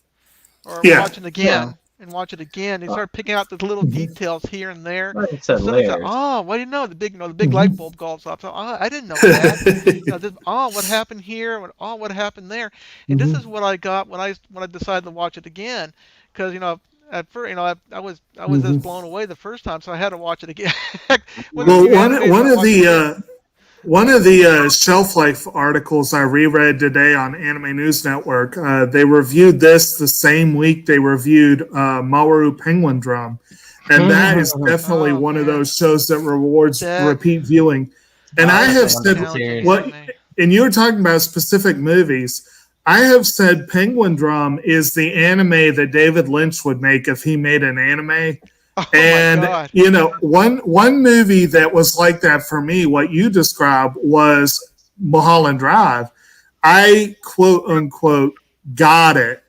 or Yeah. watch it Yeah. again and watch it again. They start picking out the little details here and there. Like I And said, suddenly say, layers. oh, what do you know? The big light bulb goes off. So, oh, I didn't know that. What happened here? What happened there? And this is what I got when I decided to watch it again, because at first I was just blown away the first time, so I had to watch it again. With a Well, few animes, I watched it again. one of the shelf life articles I reread today on Anime News Network, they reviewed this the same week they reviewed Mawaru Penguin Drum, and that is definitely Oh, one of man. those shows that rewards That- repeat viewing. And I that's have a said challenging what, anime. and you were talking about specific movies. I have said Penguin Drum is the anime that David Lynch would make if he made an anime. Oh And my God. one movie that was like that for me, what you described, was Mulholland Drive. I quote unquote got it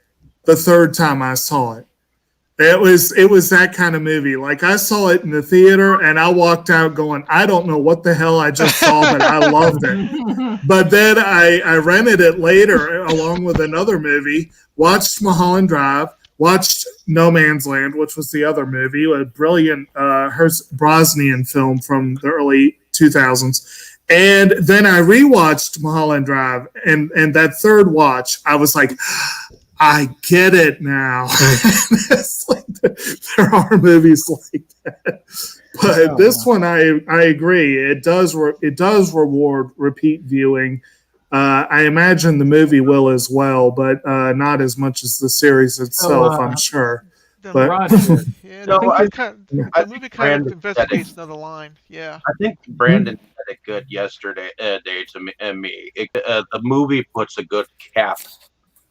the third time I saw it. It was that kind of movie. Like I saw it in the theater and I walked out going, I don't know what the hell I just saw, but I loved it. But then I rented it later along with another movie, watched Mulholland Drive, watched No Man's Land, which was the other movie, a brilliant Brosnan film from the early 2000s. And then I rewatched Mulholland Drive, and that third watch, I was like, I get it now. It's like, there are movies like that, but this one, I agree. It does reward repeat viewing. I imagine the movie will as well, but not as much as the series itself, I'm sure. But Roger, Yeah, No, the I- movie kind I the movie think kind of Brandon investigates another line. Yeah. I think Brandon said it good yesterday day to me. The movie puts a good cap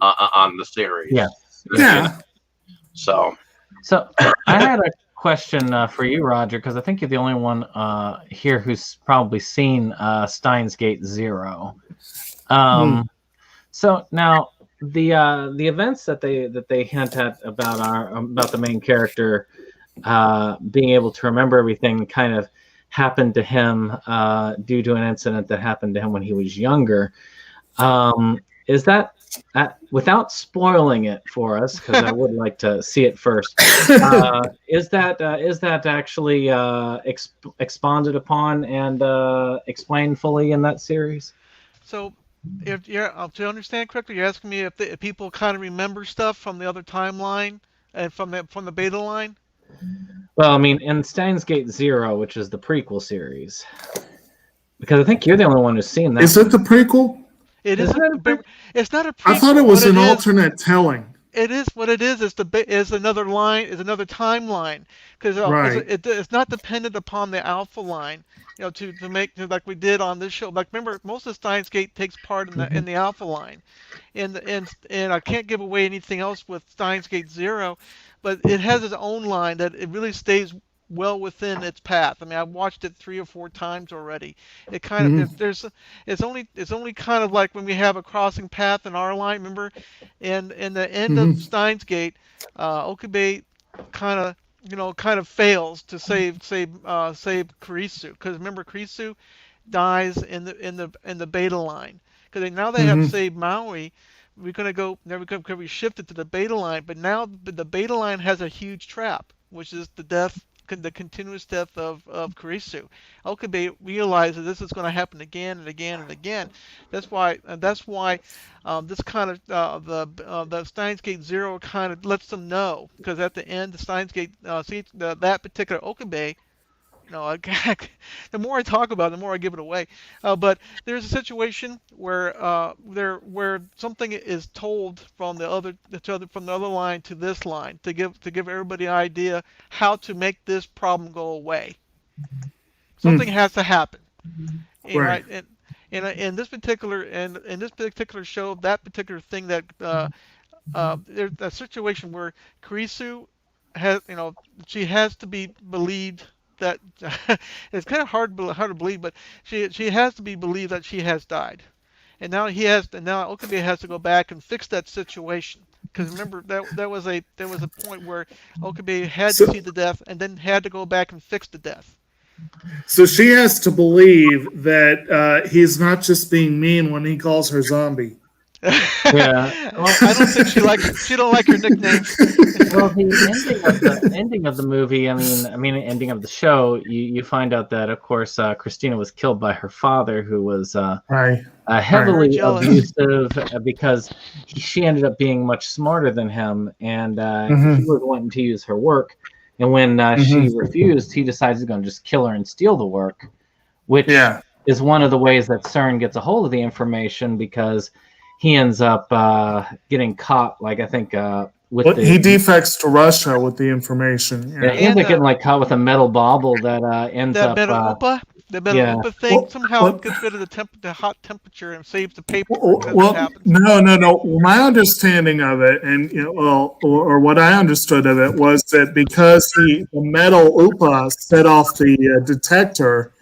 on the series. Yeah. yeah, So So I had a question for you, Roger, because I think you're the only one here who's probably seen Steins Gate Zero. So now the events that they hint at about the main character being able to remember everything kind of happened to him due to an incident that happened to him when he was younger. Is that without spoiling it for us, because I would like to see it first? Is that actually expounded upon and explained fully in that series? So, if to understand correctly, you're asking me if people kind of remember stuff from the other timeline and from the beta line. Well, I mean, in Steins Gate Zero, which is the prequel series, because I think you're the only one who's seen that. is it the prequel? It Isn't isn't. it It's not a prequel. I thought it was What an is- alternate telling. It is what it is. Is another line. Is another timeline because Right. it's not dependent upon the alpha line. To make like we did on this show. Like remember, most of Steins Gate takes part in the alpha line, and I can't give away anything else with Steins Gate Zero, but it has its own line that it really stays well within its path. I mean, I've watched it 3 or 4 times already. It kind of it's only kind of like when we have a crossing path in our line. Remember, in the end of Steins Gate, Okabe kind of fails to save Kurisu, because remember Kurisu dies in the beta line, because now they have saved Maui. We're gonna go. Now we shifted to the beta line, but now the beta line has a huge trap, which is the continuous death of Kurisu. Okabe realizes this is going to happen again and again and again. That's why this kind of the Steins Gate Zero kind of lets them know, because at the end the Steins Gate that particular Okabe. The more I talk about it, the more I give it away. But there's a situation where where something is told from the other line to this line to give everybody an idea how to make this problem go away. Something has to happen. Right. And in this particular show, that particular thing that there's a situation where Kurisu has she has to be believed that it's kind of hard to believe, but she has to be believed that she has died, and now Okabe has to go back and fix that situation, because remember there was a point where Okabe had to see the death and then had to go back and fix the death. So she has to believe that he's not just being mean when he calls her zombie. Yeah. Well, I don't think she don't like her nickname. Well, the ending of the movie. I mean, the ending of the show. You find out that, of course, Christina was killed by her father, who was Right. heavily Jealous. abusive because she ended up being much smarter than him, and he was wanting to use her work. And when she refused, he decides he's going to just kill her and steal the work, which is one of the ways that CERN gets a hold of the information, because he ends up getting caught. Like, I think he defects to Russia with the information. Yeah, he ends up getting caught with a metal bauble that ends that up. The metal UPA thing somehow gets rid of the hot temperature and saves the paper. Well, no. My understanding of it, and or what I understood of it, was that because the metal UPA set off the detector,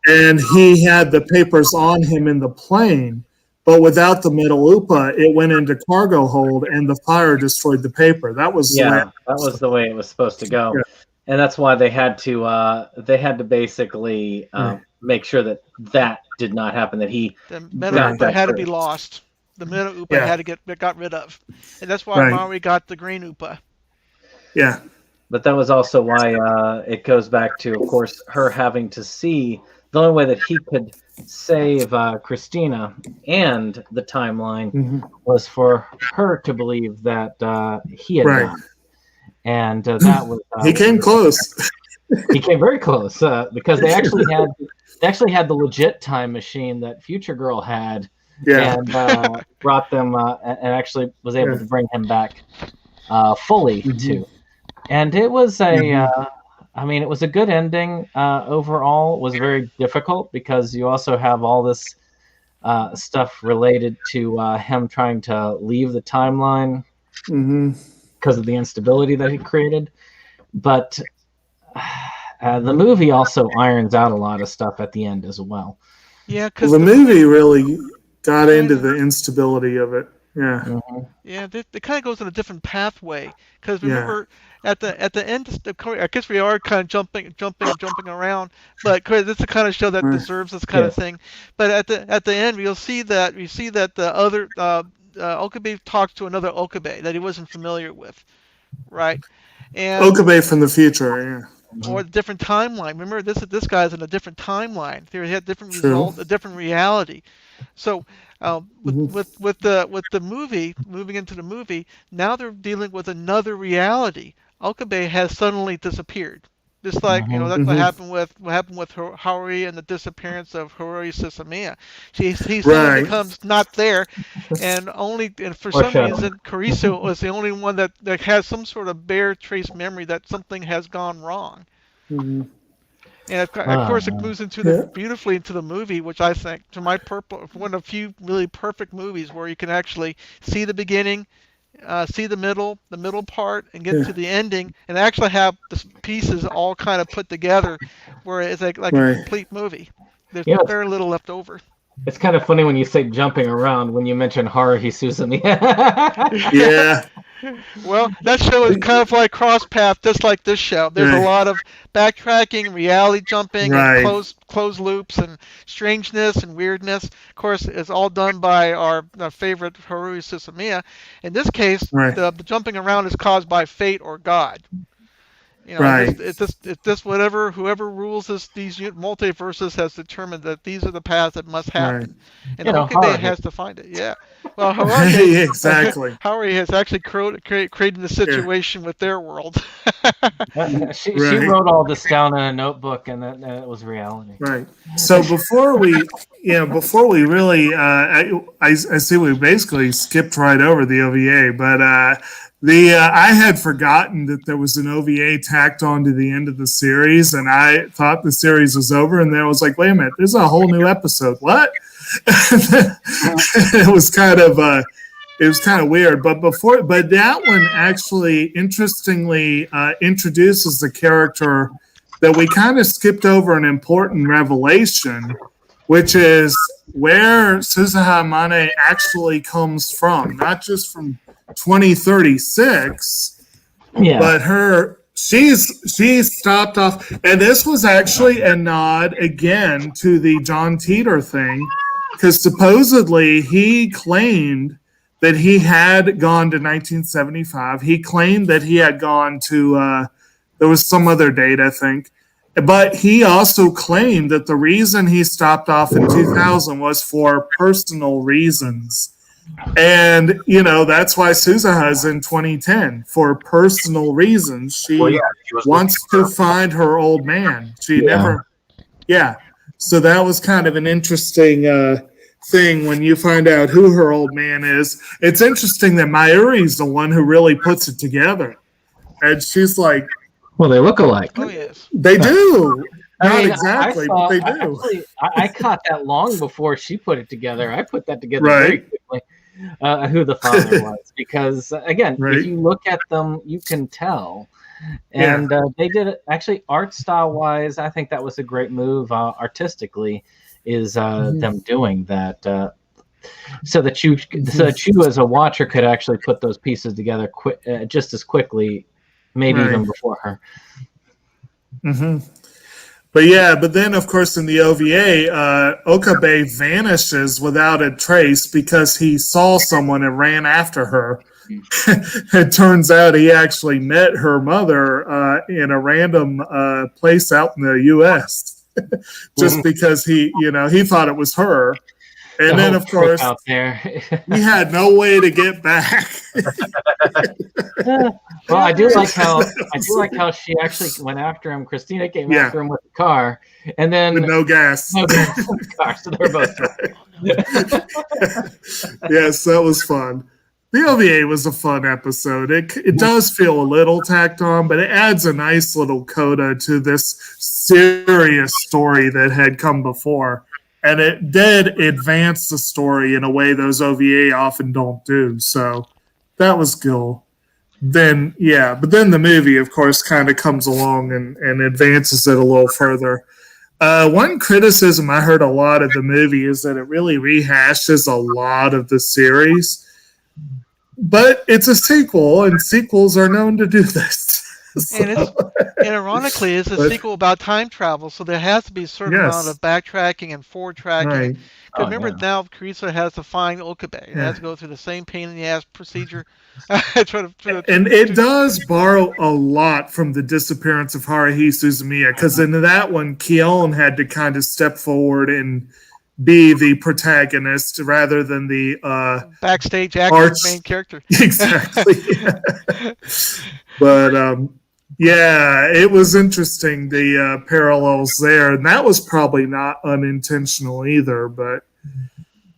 and he had the papers on him in the plane, but without the metal UPA, it went into cargo hold, and the fire destroyed the paper. That was the way it was supposed to go. Yeah. And that's why they had to basically make sure that did not happen. That the metal UPA had to be lost. The metal UPA had to get got rid of, and that's why Maury got the green UPA. Yeah, but that was also why it goes back to, of course, her having to see the only way that he could save Christina and the timeline was for her to believe that he had died. And that was he came close. He came very close because they actually had the legit time machine that Future Girl had, and brought them and actually was able to bring him back fully too. And it was it was a good ending overall. It was very difficult because you also have all this stuff related to him trying to leave the timeline. Because of the instability that he created. But the movie also irons out a lot of stuff at the end as well. Yeah, because the movie really got into the instability of it. Yeah. Yeah, it kind of goes in a different pathway. Because remember, at the end, I guess we are kind of jumping around, but because it's the kind of show that deserves this kind of thing. But at the end, we see that the other Okabe talks to another Okabe that he wasn't familiar with, right? And Okabe from the future, or a different timeline. Remember, this guy's in a different timeline. He had different result, a different reality. So with the movie, moving into the movie, now they're dealing with another reality. Okabe has suddenly disappeared. Just like that's what happened with Haori and the disappearance of Haori Suzumiya. He suddenly becomes not there, and for some reason Karisu was the only one that has some sort of bare trace memory that something has gone wrong. And of course, it moves into beautifully into the movie, which I think, one of the few really perfect movies where you can actually see the beginning, see the middle part, and get to the ending, and actually have the pieces all kind of put together, where it's like a complete movie. There's very little left over. It's kind of funny when you say jumping around when you mention Haruhi Suzumiya. Yeah. Well, that show is kind of like cross path, just like this show. There's a lot of backtracking, reality jumping, and closed loops, and strangeness and weirdness. Of course, it's all done by our favorite Haruhi Suzumiya. In this case, the jumping around is caused by fate or God. It's just whoever rules these multiverses has determined that these are the paths that must happen, and Okabe has to find it. Yeah, well, Haruhi exactly. Haruhi has actually created the situation with their world. She wrote all this down in a notebook, and it was reality. Right. So before we really, I see we basically skipped right over the OVA, but I had forgotten that there was an OVA tacked on to the end of the series, and I thought the series was over, and then I was like, wait a minute, there's a whole new episode. What? It was kind of weird, but that one actually interestingly introduces the character that we kind of skipped over, an important revelation, which is where Suzuha Mane actually comes from, not just from 2036, but her She stopped off, and this was actually a nod again to the John Teeter thing, because supposedly he claimed that he had gone to 1975. He claimed that he had gone to there was some other date, I think, but he also claimed that the reason he stopped off in 2000 was for personal reasons. And, that's why Suzuha is in 2010 for personal reasons. She wants to find her old man. She never, So that was kind of an interesting thing when you find out who her old man is. It's interesting that Mayuri's the one who really puts it together. And she's like, well, they look alike. Oh, yes. They do. Not mean, exactly, but they do. I caught that long before she put it together. I put that together very quickly. Who the father was, because again, if you look at them, you can tell. And they did it actually art style wise. I think that was a great move artistically, is them doing that, so that you as a watcher could actually put those pieces together just as quickly, maybe even before her. But then, of course, in the OVA, Okabe vanishes without a trace because he saw someone and ran after her. It turns out he actually met her mother in a random place out in the U.S. just because he thought it was her. And then, of course, out there. he had no way to get back. Well, I do like how she actually went after him. Christina came after him with the car, and then with no gas. No gas in the car, so they're both Yes, that was fun. The OVA was a fun episode. It does feel a little tacked on, but it adds a nice little coda to this serious story that had come before. And it did advance the story in a way those OVA often don't do. So that was cool. But then the movie, of course, kind of comes along and advances it a little further. One criticism I heard a lot of the movie is that it really rehashes a lot of the series. But it's a sequel, and sequels are known to do this. And ironically, it's a sequel about time travel, so there has to be a certain amount of backtracking and forward tracking. Remember, now Carissa has to find Okabe. It has to go through the same pain in the ass procedure. And it does borrow a lot from the disappearance of Haruhi Suzumiya, because in that one, Kyon had to kind of step forward and be the protagonist rather than the backstage actor, main character. Exactly. But it was interesting, the parallels there, and that was probably not unintentional either. But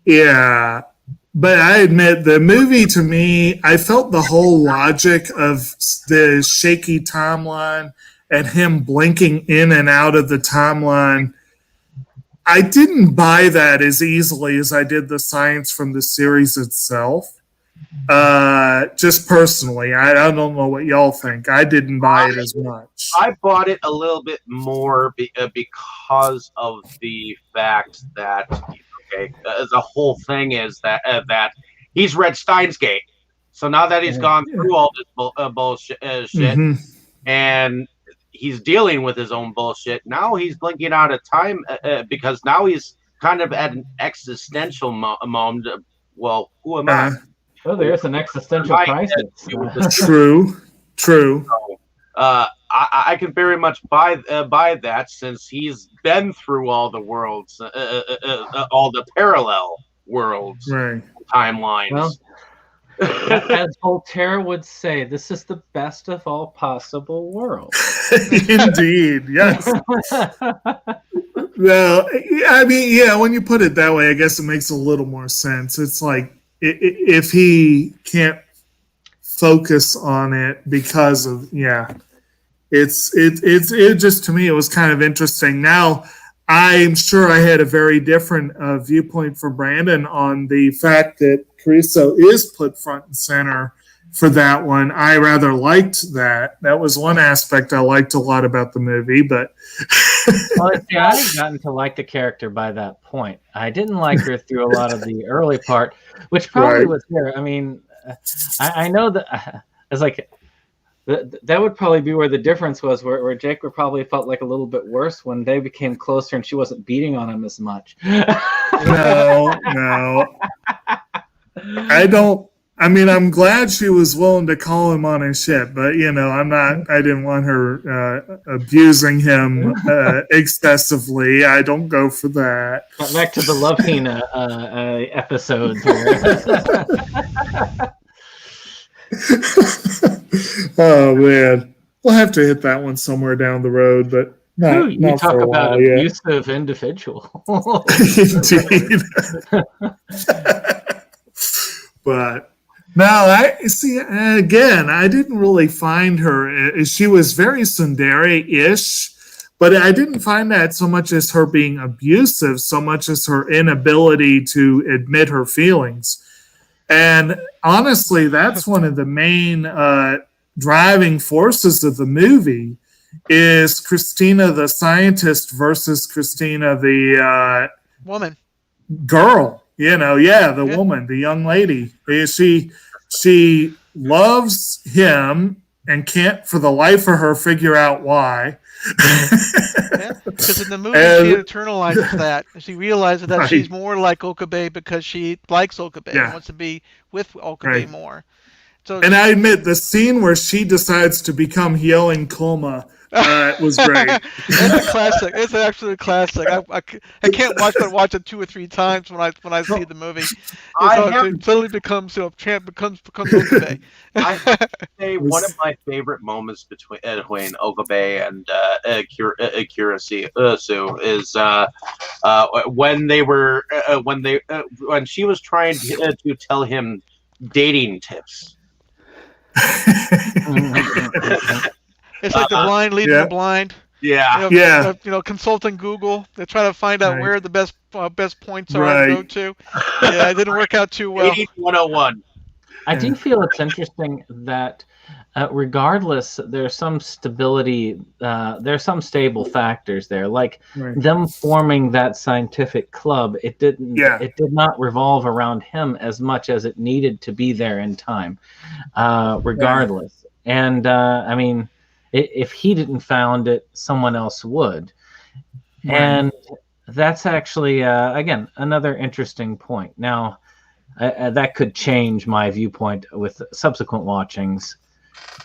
but I admit the movie, to me, I felt the whole logic of the shaky timeline and him blinking in and out of the timeline. I didn't buy that as easily as I did the science from the series itself. Just personally, I don't know what y'all think. I didn't buy it as much. I bought it a little bit more because of the fact that the whole thing is that he's read Stein's Gate. So now that he's gone through all this bullshit shit, and he's dealing with his own bullshit, now he's blinking out of time because now he's kind of at an existential moment. Well, who am I? Oh, there's an existential crisis. True. So, I can very much buy that, since he's been through all the worlds, all the parallel worlds, timelines. Well, as Voltaire would say, this is the best of all possible worlds. Indeed, yes. Well, I mean, when you put it that way, I guess it makes a little more sense. It's like, if he can't focus on it because of it just, to me, it was kind of interesting. Now, I'm sure I had a very different viewpoint from Brandon on the fact that Carissa is put front and center for that one. I rather liked that. That was one aspect I liked a lot about the movie, but well, see, I had gotten to like the character by that point. I didn't like her through a lot of the early part, which probably was there. I mean, I know that it's like That would probably be where the difference was, where Jacob probably felt like a little bit worse when they became closer and she wasn't beating on him as much. No. I don't. I mean, I'm glad she was willing to call him on his shit, but I'm not. I didn't want her abusing him excessively. I don't go for that. Back to the Love Hina episodes here. Oh man, we'll have to hit that one somewhere down the road, but not. You not talk for a about while yet. abusive individual. Indeed. But no, I see. Again, I didn't really find her. She was very tsundere-ish, but I didn't find that so much as her being abusive, so much as her inability to admit her feelings. And honestly, that's one of the main driving forces of the movie is Christina the scientist versus Christina the woman. Girl. The woman, the young lady. She loves him and can't for the life of her figure out why. Because in the movie she internalizes that. She realizes that she's more like Okabe because she likes Okabe and wants to be with Okabe more. So, and I admit, the scene where she decides to become Hyo and Koma was great. It's a classic. It's an absolute classic. I can't watch it 2 or 3 times when I see the movie. It suddenly becomes becomes Okabe. I have to say one of my favorite moments between Okabe and Kirisu is when she was trying to tell him dating tips. It's like the blind leading the blind. Yeah. Consulting Google. They try to find out where the best points are to go to. Yeah, it didn't work out too well. 101. I do feel it's interesting that regardless, there's some stability, there's some stable factors there. Like them forming that scientific club, it did not revolve around him as much as it needed to be there in time, regardless. And I mean, if he didn't found it, someone else would. And that's actually, again, another interesting point. Now, that could change my viewpoint with subsequent watchings.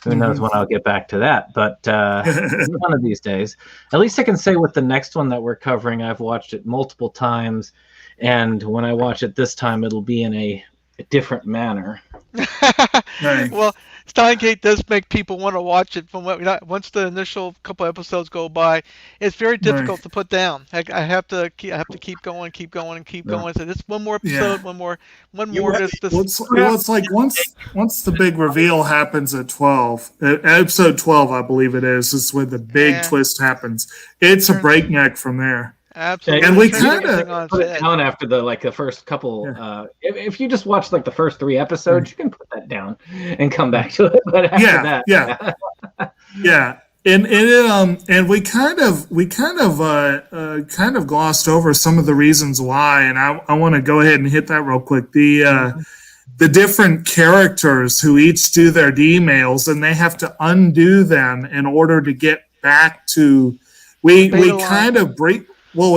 Who knows when I'll get back to that, but one of these days. At least I can say with the next one that we're covering, I've watched it multiple times, and when I watch it this time, it'll be in a different manner. Well, Steingate does make people want to watch it. Once the initial couple episodes go by, it's very difficult to put down. I have to keep going. So this one more episode, one more. It's like once the big reveal happens at 12, episode 12, I believe it is when the big twist happens. It's a breakneck from there. Absolutely. And we kind of put it down after the first couple. If you just watch the first 3 episodes, you can put that down and come back to it. But after that, and we kind of glossed over some of the reasons why, and I want to go ahead and hit that real quick. The different characters who each do their D-mails, and they have to undo them in order to get back to. We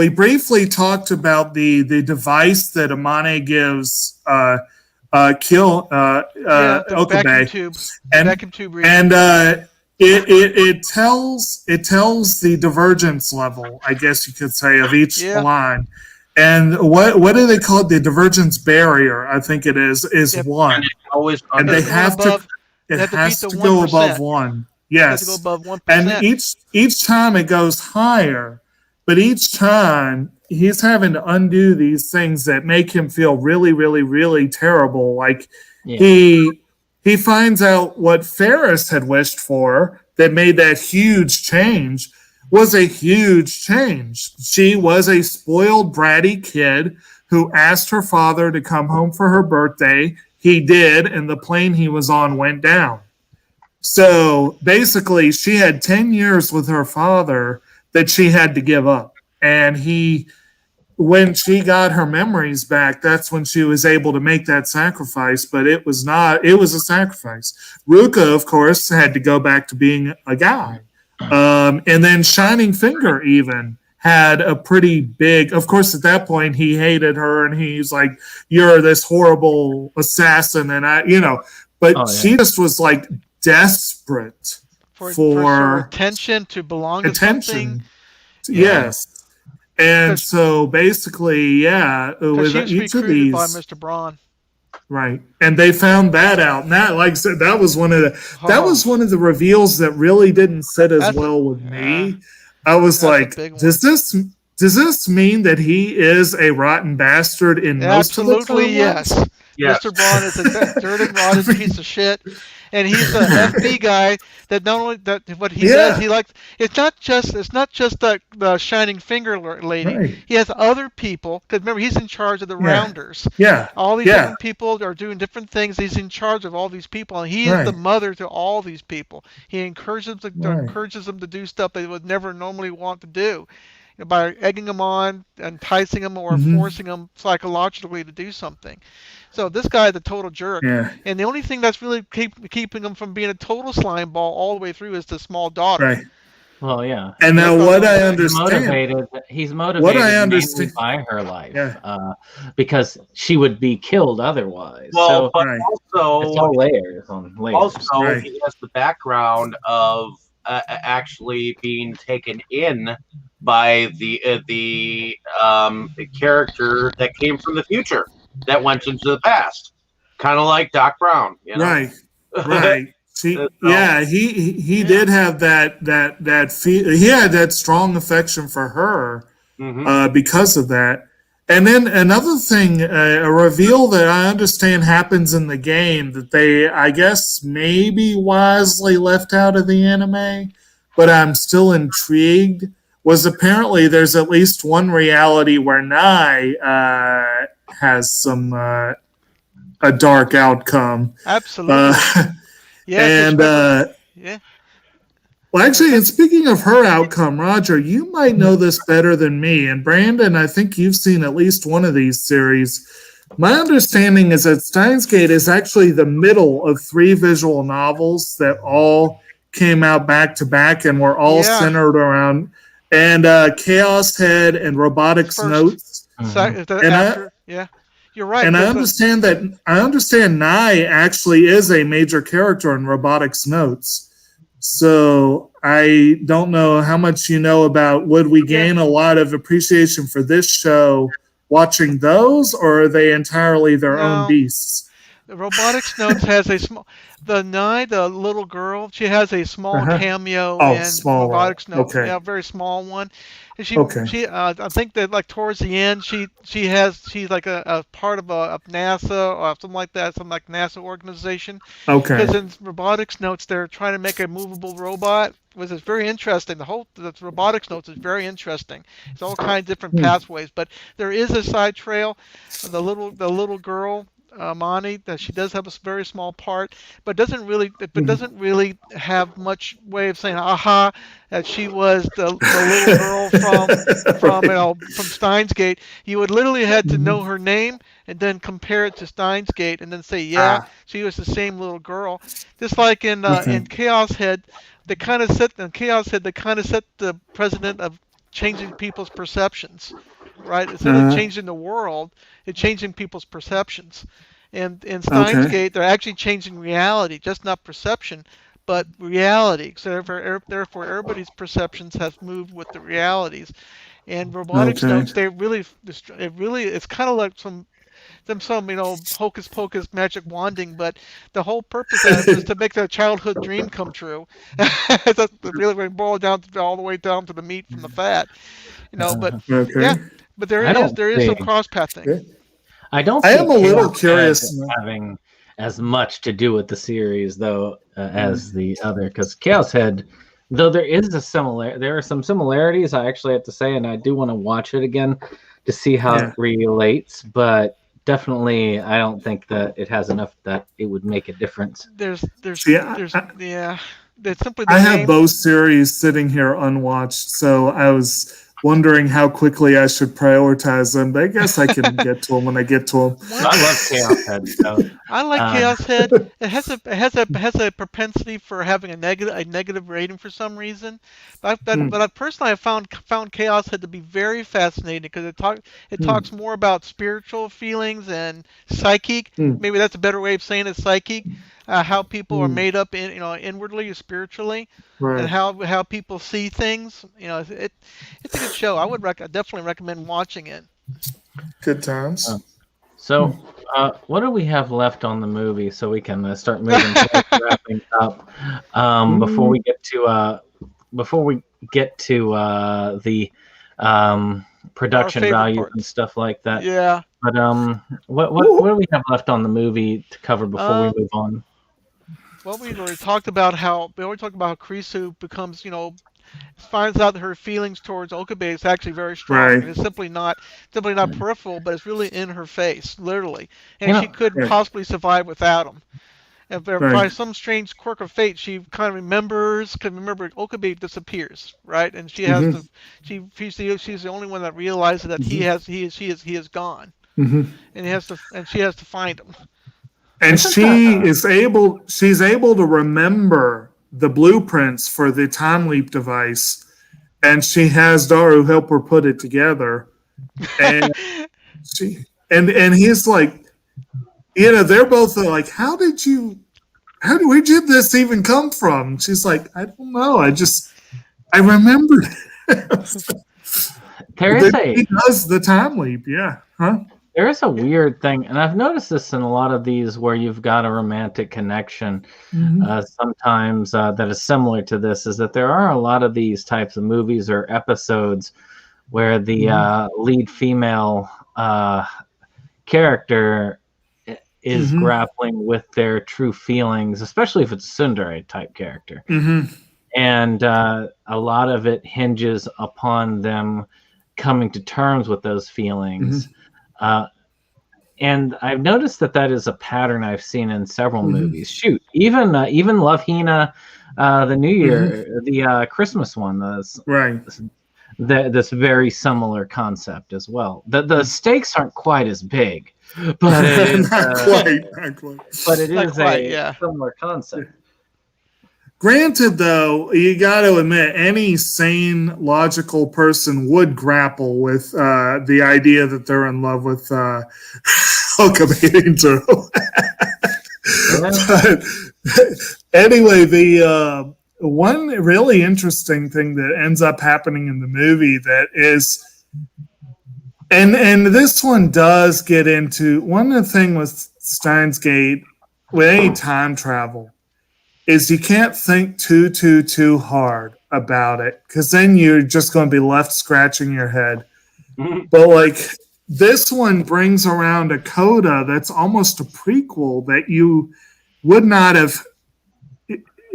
briefly talked about the device that Amane gives Okabe, vacuum tube reader. And it tells the divergence level, I guess you could say, of each line. And what do they call it? The divergence barrier, I think it is 1. And they have to go above 1. Yes. To go above 1%. And each time it goes higher. But each time he's having to undo these things that make him feel really, really, really terrible. Like he finds out what Ferris had wished for that made that huge change was a huge change. She was a spoiled, bratty kid who asked her father to come home for her birthday. He did, and the plane he was on went down. So basically, she had 10 years with her father that she had to give up. And when she got her memories back, that's when she was able to make that sacrifice, but it was a sacrifice. Ruka, of course, had to go back to being a guy. And then Shining Finger even had a pretty big, of course, at that point, he hated her and he's like, you're this horrible assassin. And but she just was like desperate for attention, to belong to something. Yes. And so basically, with she was each of recruited these by Mr. Braun. Right. And they found that out. And that, like I said, that was one of the reveals that really didn't sit as well with me. I was like, does this mean that he is a rotten bastard in most of the Absolutely, yes. Mr. Braun is a dirty, rotten piece of shit, and he's an FB guy that not only that what he does, he likes. It's not just the Shining Finger lady. Right. He has other people, because remember he's in charge of the Rounders. Yeah. All these different people are doing different things. He's in charge of all these people, and he is the mother to all these people. He encourages them to do stuff they would never normally want to do, by egging them on, enticing them, or forcing them psychologically to do something. So this guy is a total jerk. Yeah. And the only thing that's really keeping him from being a total slime ball all the way through is the small daughter. Right. Well, yeah. And now what I understand... He's motivated by her life. Yeah. Because she would be killed otherwise. Well, but also... It's all layers on layers. Also, he has the background of actually being taken in by the character that came from the future that went into the past, kind of like Doc Brown, Right. See, he did have that he had that strong affection for her because of that. And then another thing, a reveal that I understand happens in the game that they, I guess, maybe wisely left out of the anime, but I'm still intrigued, was apparently there's at least one reality where Nai has some a dark outcome. Absolutely. Well, actually, and speaking of her outcome, Roger, you might know this better than me. And Brandon, I think you've seen at least one of these series. My understanding is that Steins Gate is actually the middle of 3 visual novels that all came out back to back and were all centered around Chaos Head and Robotics Notes. You're right. And I understand Nai actually is a major character in Robotics Notes. So I don't know how much you know about, would we gain a lot of appreciation for this show watching those, or are they entirely their own beasts? The Robotics Notes has a small... The Nai, the little girl, she has a small cameo in Robotics Notes. Okay. Yeah, a very small one. And she I think that like towards the end, she's like a part of a NASA or something like that, some like NASA organization. Okay. Because in Robotics Notes, they're trying to make a movable robot, which is very interesting. The Robotics Notes is very interesting. It's all kinds of different pathways, but there is a side trail. The little girl. Mani, that she does have a very small part, but doesn't really have much way of saying that she was the little girl from Steins Gate. You would literally had to know her name and then compare it to Steins Gate and then say she was the same little girl. Just like in Chaos Head, they kind of set the precedent of changing people's perceptions. Right, instead of changing the world, it's changing people's perceptions. And in Steins Gate, they're actually changing reality, just not perception, but reality. So therefore, everybody's perceptions have moved with the realities. And Robotics Notes, it's kind of like some hocus pocus magic wanding, but the whole purpose of it is to make that childhood dream come true. That's really boiled down all the way down to the meat from the fat. But there is some cross pathing. I am a little curious having as much to do with the series though as the other, because Chaos Head, though there are some similarities, I actually have to say, and I do want to watch it again to see how it relates, but definitely I don't think that it has enough that it would make a difference. I have both series sitting here unwatched, so I was wondering how quickly I should prioritize them. But I guess I can get to them when I get to them. I love Chaos Head. So, I like Chaos Head. It has a propensity for having a negative rating for some reason. But I personally have found Chaos Head to be very fascinating because it talks more about spiritual feelings and psychic. Maybe that's a better way of saying it, psychic. How people are made up inwardly or spiritually, and how people see things. It's a good show. I would definitely recommend watching it. Good times. So, what do we have left on the movie so we can start moving towards wrapping up before we get to the production values parts and stuff like that? Yeah. But what do we have left on the movie to cover before we move on? Well, we already talked about how Krisu becomes, finds out that her feelings towards Okabe is actually very strong. Right. And it's simply not peripheral, but it's really in her face, literally. And she couldn't possibly survive without him. And by some strange quirk of fate, she kind of remembers. Okabe disappears, right? And she has to. She's the only one that realizes that he is gone, and she has to find him. And she's able to remember the blueprints for the time leap device, and she has Daru help her put it together. And he's like, they're both like, where did this even come from? She's like, I don't know. I remembered it. He does the time leap, yeah. Huh? There is a weird thing, and I've noticed this in a lot of these where you've got a romantic connection. Sometimes that is similar to this, is that there are a lot of these types of movies or episodes where the lead female character is grappling with their true feelings, especially if it's a tsundere type character. And a lot of it hinges upon them coming to terms with those feelings. And I've noticed that is a pattern I've seen in several movies. Shoot, even Love Hina, the New Year, the Christmas one, this very similar concept as well. The stakes aren't quite as big, but it is not quite. But it is a similar concept. Granted, though, you got to admit, any sane, logical person would grapple with the idea that they're in love with Okabe Angel. Anyway, the one really interesting thing that ends up happening in the movie that is, and this one does get into, one of the things with Steins Gate, with any time travel, is you can't think too hard about it, because then you're just going to be left scratching your head. But like, this one brings around a coda that's almost a prequel that you would not have,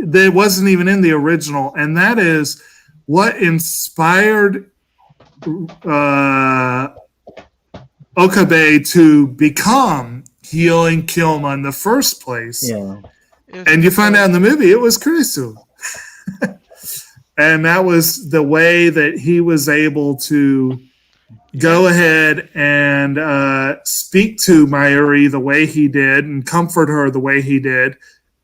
that wasn't even in the original, and that is what inspired Okabe to become Healing Kilma in the first place. Yeah. And you find out in the movie it was Kurisu. And that was the way that he was able to go ahead and speak to Mayuri the way he did and comfort her the way he did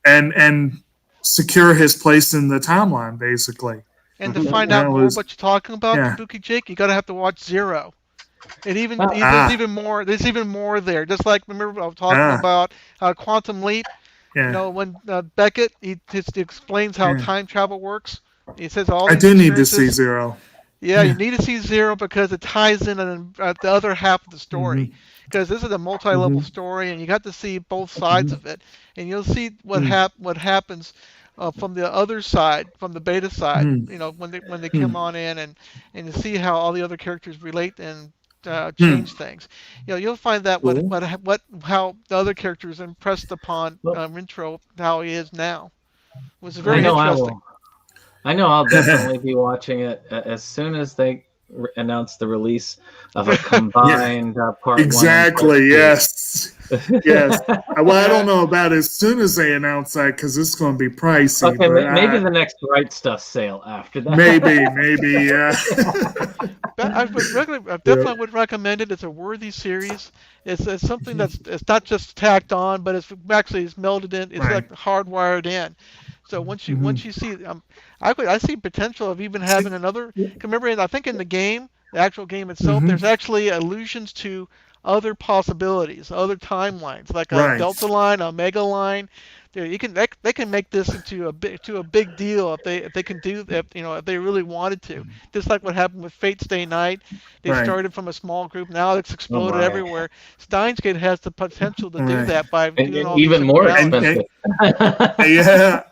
and secure his place in the timeline, basically. And to find out more what you're talking about, Kabuki Jake, you gotta have to watch Zero. And there's even more. There's even more there. Just like, remember I was talking about Quantum Leap. Yeah. When Beckett he explains how time travel works. He says all. I do need to see Zero. Yeah, you need to see Zero because it ties in the other half of the story. Because this is a multi-level story, and you got to see both sides of it, and you'll see what happens from the other side, from the beta side. When they come on in, and you see how all the other characters relate and change things. You'll find that how the other characters impressed upon Rintrou how he is now. Was very interesting. I know I'll definitely be watching it as soon as they announced the release of a combined part exactly. 1 and Yes. Yes. Well, I don't know about as soon as they announce that because it's going to be pricey. Okay, but maybe the next Right Stuff sale after that. Maybe, yeah. I definitely would recommend it. It's a worthy series. It's something it's not just tacked on, but it's melded in. It's like hardwired in. So once you see, I see potential of even having another. Remember, I think in the actual game itself, there's actually allusions to other possibilities, other timelines, like a Delta line, a Omega line. They can make this into a big deal if they can do that. If they really wanted to. Just like what happened with Fate Stay Night, they started from a some group. Now it's exploded everywhere. Steins Gate has the potential to do that by doing all even these more expensive. Yeah,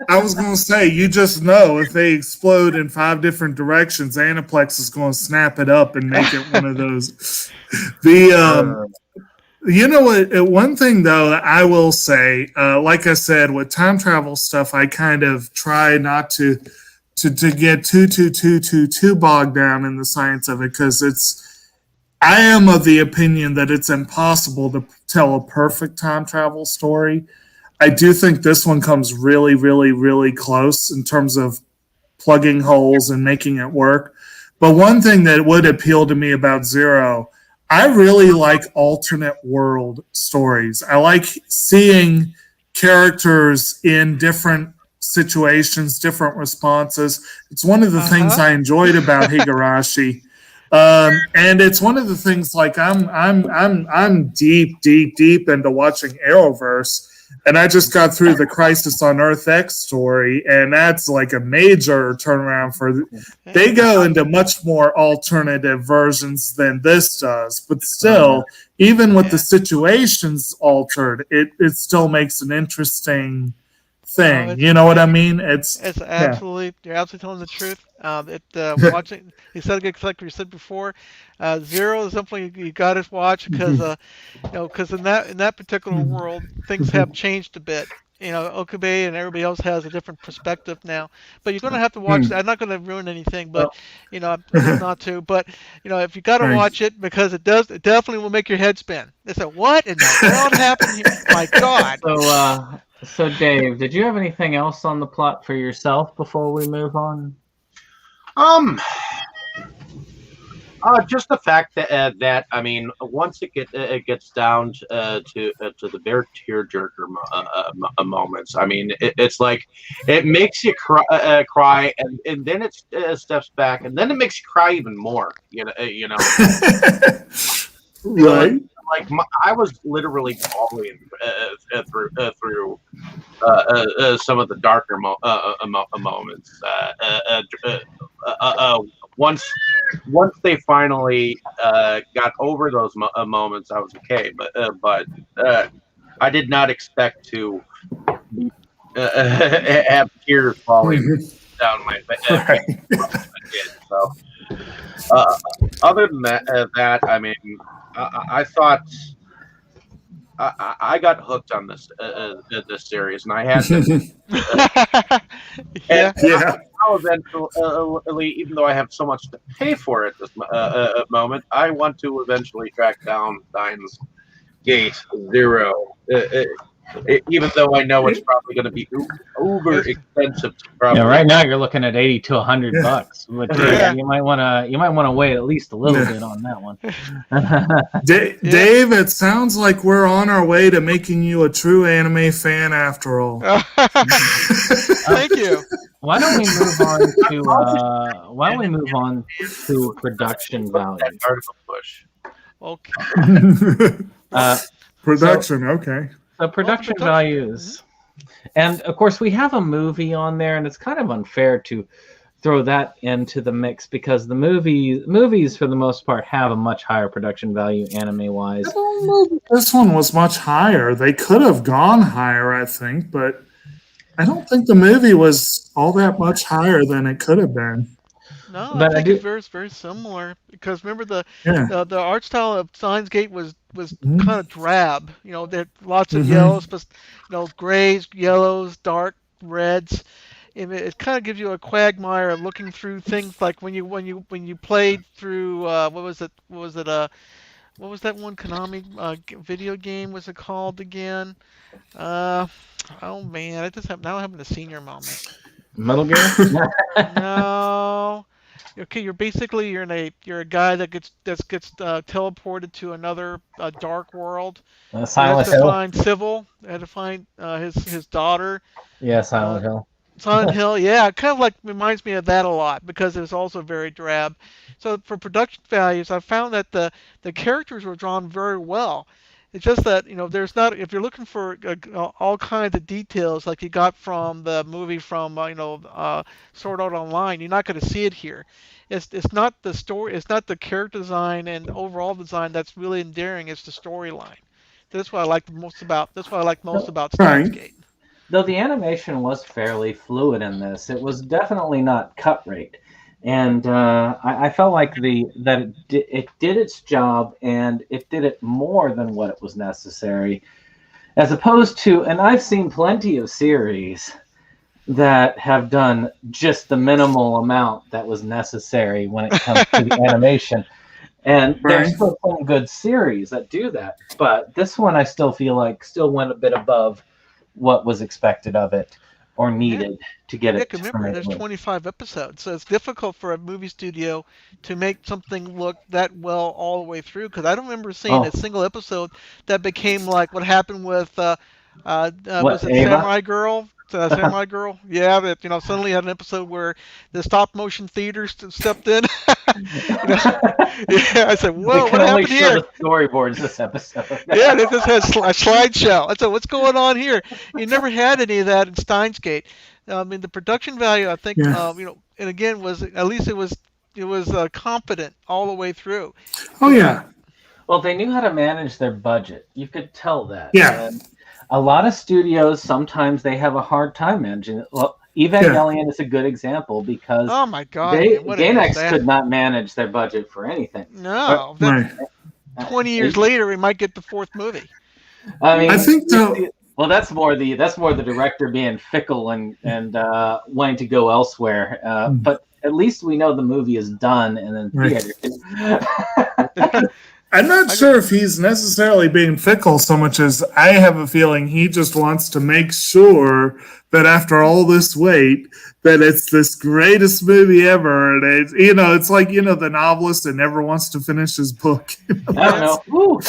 I was going to say, you just know if they explode in 5 different directions, Aniplex is going to snap it up and make it one of those. You know what? One thing though, I will say, like I said, with time travel stuff, I kind of try not to get too bogged down in the science of it because I am of the opinion that it's impossible to tell a perfect time travel story. I do think this one comes really, really, really close in terms of plugging holes and making it work. But one thing that would appeal to me about Zero, I really like alternate world stories. I like seeing characters in different situations, different responses. It's one of the things I enjoyed about Higurashi. And it's one of the things like I'm deep into watching Arrowverse, and I just got through the Crisis on Earth X story, and that's like a major turnaround for. They go into much more alternative versions than this does, but still, even with the situations altered, it still makes an interesting thing. You know what I mean? It's absolutely you're absolutely telling the truth. Watching, you said like you said before, Zero is something you got to watch because because in that particular world things have changed a bit. Okabe and everybody else has a different perspective now. But you're going to have to watch. I'm not going to ruin anything, but not to. But if you got to watch it because it definitely will make your head spin. It's like, what in the world happened here? My God. So Dave, did you have anything else on the plot for yourself before we move on? Just the fact that I mean, once it gets down to the bare tearjerker moments, I mean, it's like it makes you cry, and then it steps back, and then it makes you cry even more. Right. Like I was literally bawling through some of the darker moments. Once they finally got over those moments, I was okay. But I did not expect to have tears falling down my face. So, other than that, I mean, I thought I got hooked on this series, and I had to. Now eventually, even though I have so much to pay for at this moment, I want to eventually track down Steins Gate Zero. Even though I know it's probably going to be uber expensive. Right now you're looking at $80 to $100, but you might want to wait at least a little bit on that one. Dave, it sounds like we're on our way to making you a true anime fan after all. Thank you. Why don't we move on to production value? Okay. Production, okay. So production values. And of course we have a movie on there, and it's kind of unfair to throw that into the mix because the movies for the most part have a much higher production value anime wise. This one was much higher. They could have gone higher, I think, but I don't think the movie was all that much higher than it could have been. No, but I think it's very similar because remember the art style of Steins Gate was kind of drab. There lots of yellows, but grays, yellows, dark reds. it kind of gives you a quagmire of looking through things like when you played through what was that one Konami video game was it called again? Uh, oh man, I just have now I'm having a senior moment. Metal Gear. No. Okay, you're a guy that gets teleported to another dark world. He has Silent to Hill. find Civil. Had to find his daughter. Yeah, Uh, Silent Hill. Silent Hill, yeah, it kind of like reminds me of that a lot because it was also very drab. So for production values, I found that the characters were drawn very well. It's just that there's not if you're looking for all kinds of details like you got from the movie from Sword Art Online, you're not going to see it here. It's not the story, it's not the character design and overall design that's really endearing. It's the storyline. That's what I like most about. That's what I like most about Steins Right. Gate. Though the animation was fairly fluid in this, it was definitely not cut rate, and I felt like it did its job, and it did it more than what it was necessary, as opposed to. And I've seen plenty of series that have done just the minimal amount that was necessary when it comes to the animation. And there's still some good series that do that, but this one I still feel like still went a bit above what was expected of it or needed to get it. Remember, there's 25 episodes, so it's difficult for a movie studio to make something look that well all the way through. Because I don't remember seeing a single episode that became like what happened with was it Ava? Samurai Girl? Samurai Girl, yeah. That suddenly had an episode where the stop motion theater stepped in. Yeah, I said, "Whoa, what happened here?" The storyboards this episode. Yeah, this has a slideshow. I said, "What's going on here?" You never had any of that in Steins Gate. I mean, the production value, I think, and again, was at least it was confident all the way through. Oh yeah. Well, they knew how to manage their budget. You could tell that. Yeah. And a lot of studios, sometimes they have a hard time managing it. Well, Evangelion is a good example because oh my god, Gainax could not manage their budget for anything. No, 20 years later, we might get the fourth movie. I mean, I think well, that's more the director being fickle and wanting to go elsewhere. But at least we know the movie is done and in theater. I'm not sure if he's necessarily being fickle so much as I have a feeling he just wants to make sure that after all this wait, that it's this greatest movie ever. And it's like, the novelist that never wants to finish his book. I don't know.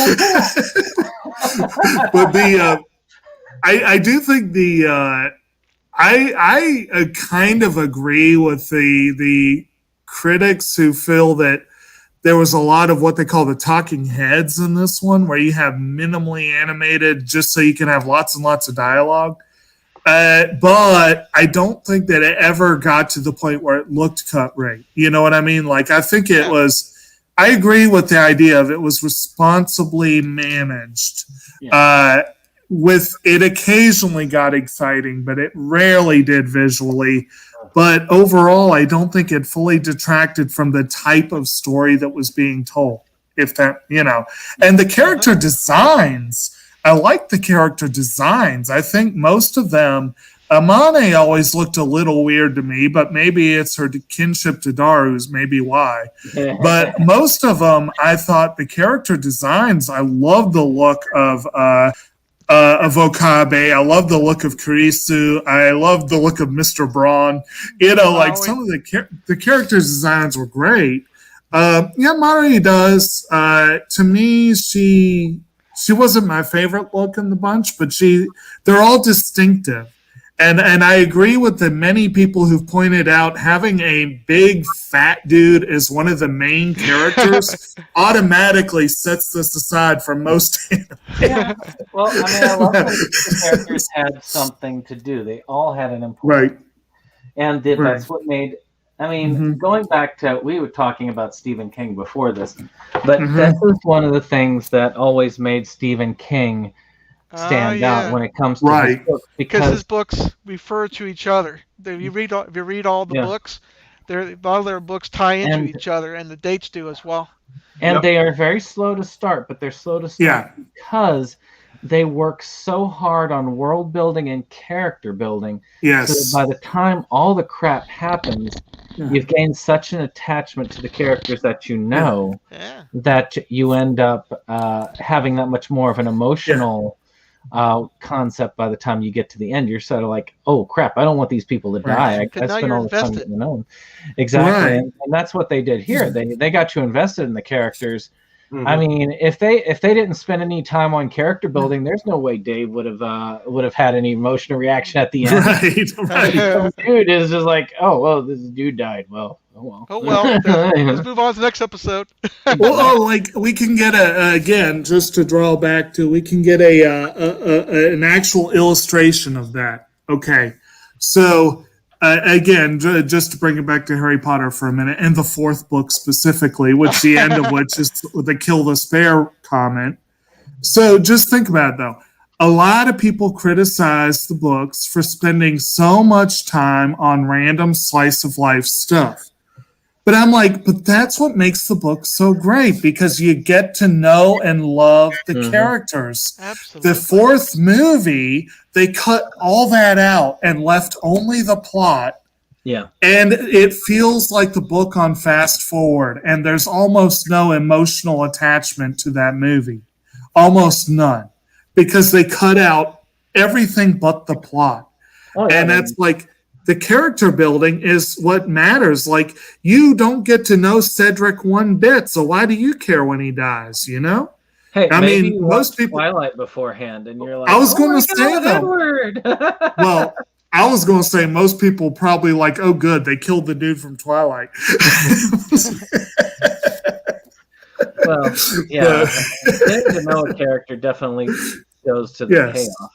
But I do think I kind of agree with the critics who feel that there was a lot of what they call the talking heads in this one, where you have minimally animated just so you can have lots and lots of dialogue. But I don't think that it ever got to the point where it looked cut rate. You know what I mean? Like, I think it was, I agree with the idea of it was responsibly managed. With it occasionally got exciting, but it rarely did visually. But overall, I don't think it fully detracted from the type of story that was being told. If that, and the character designs, I like the character designs. I think most of them, Amane always looked a little weird to me, but maybe it's her kinship to Daru's, maybe why. But most of them, I thought the character designs, I love the look of Okabe. I love the look of Kurisu. I love the look of Mr. Braun. Some of the character designs were great. Mari does. To me, she wasn't my favorite look in the bunch, but they're all distinctive. And I agree with the many people who've pointed out having a big fat dude as one of the main characters automatically sets this aside from most anime. Yeah. Well, I mean, I love that the characters had something to do. They all had an importance. Right. And that's what made, I mean, going back to, we were talking about Stephen King before this, but this is one of the things that always made Stephen King stand out when it comes to his books, because his books refer to each other. If you read all the books, all their books tie into each other, and the dates do as well. And they are very slow to start, but they're slow to start because they work so hard on world building and character building. Yes. So that by the time all the crap happens, you've gained such an attachment to the characters that you know that you end up having that much more of an emotional concept by the time you get to the end. You're sort of like, oh crap, I don't want these people to die. I spent all the time getting to know them. Exactly. And that's what they did here. They got you invested in the characters. I mean, if they didn't spend any time on character building, there's no way Dave would have had any emotional reaction at the end. Right. Some dude is just like, oh well, this dude died. Well, oh well. Oh well. Let's move on to the next episode. Well, like we can get again, just to draw back to, we can get an actual illustration of that. Okay, so. Again, just to bring it back to Harry Potter for a minute, and the fourth book specifically, which the end of which is the kill the spare comment. So just think about it, though. A lot of people criticize the books for spending so much time on random slice of life stuff. But I'm like, but that's what makes the book so great, because you get to know and love the characters. Absolutely. The fourth movie, they cut all that out and left only the plot. Yeah. And it feels like the book on fast forward, and there's almost no emotional attachment to that movie. Almost none. Because they cut out everything but the plot. Oh, yeah, and that's like... The character building is what matters. Like, you don't get to know Cedric one bit, so why do you care when he dies, you know? Hey, I maybe mean, you most people... Twilight beforehand, and you're like, I was oh going to say that. Edward! Well, I was going to say most people probably like, oh, good, they killed the dude from Twilight. Well, yeah. Getting to know a character definitely goes to the payoff.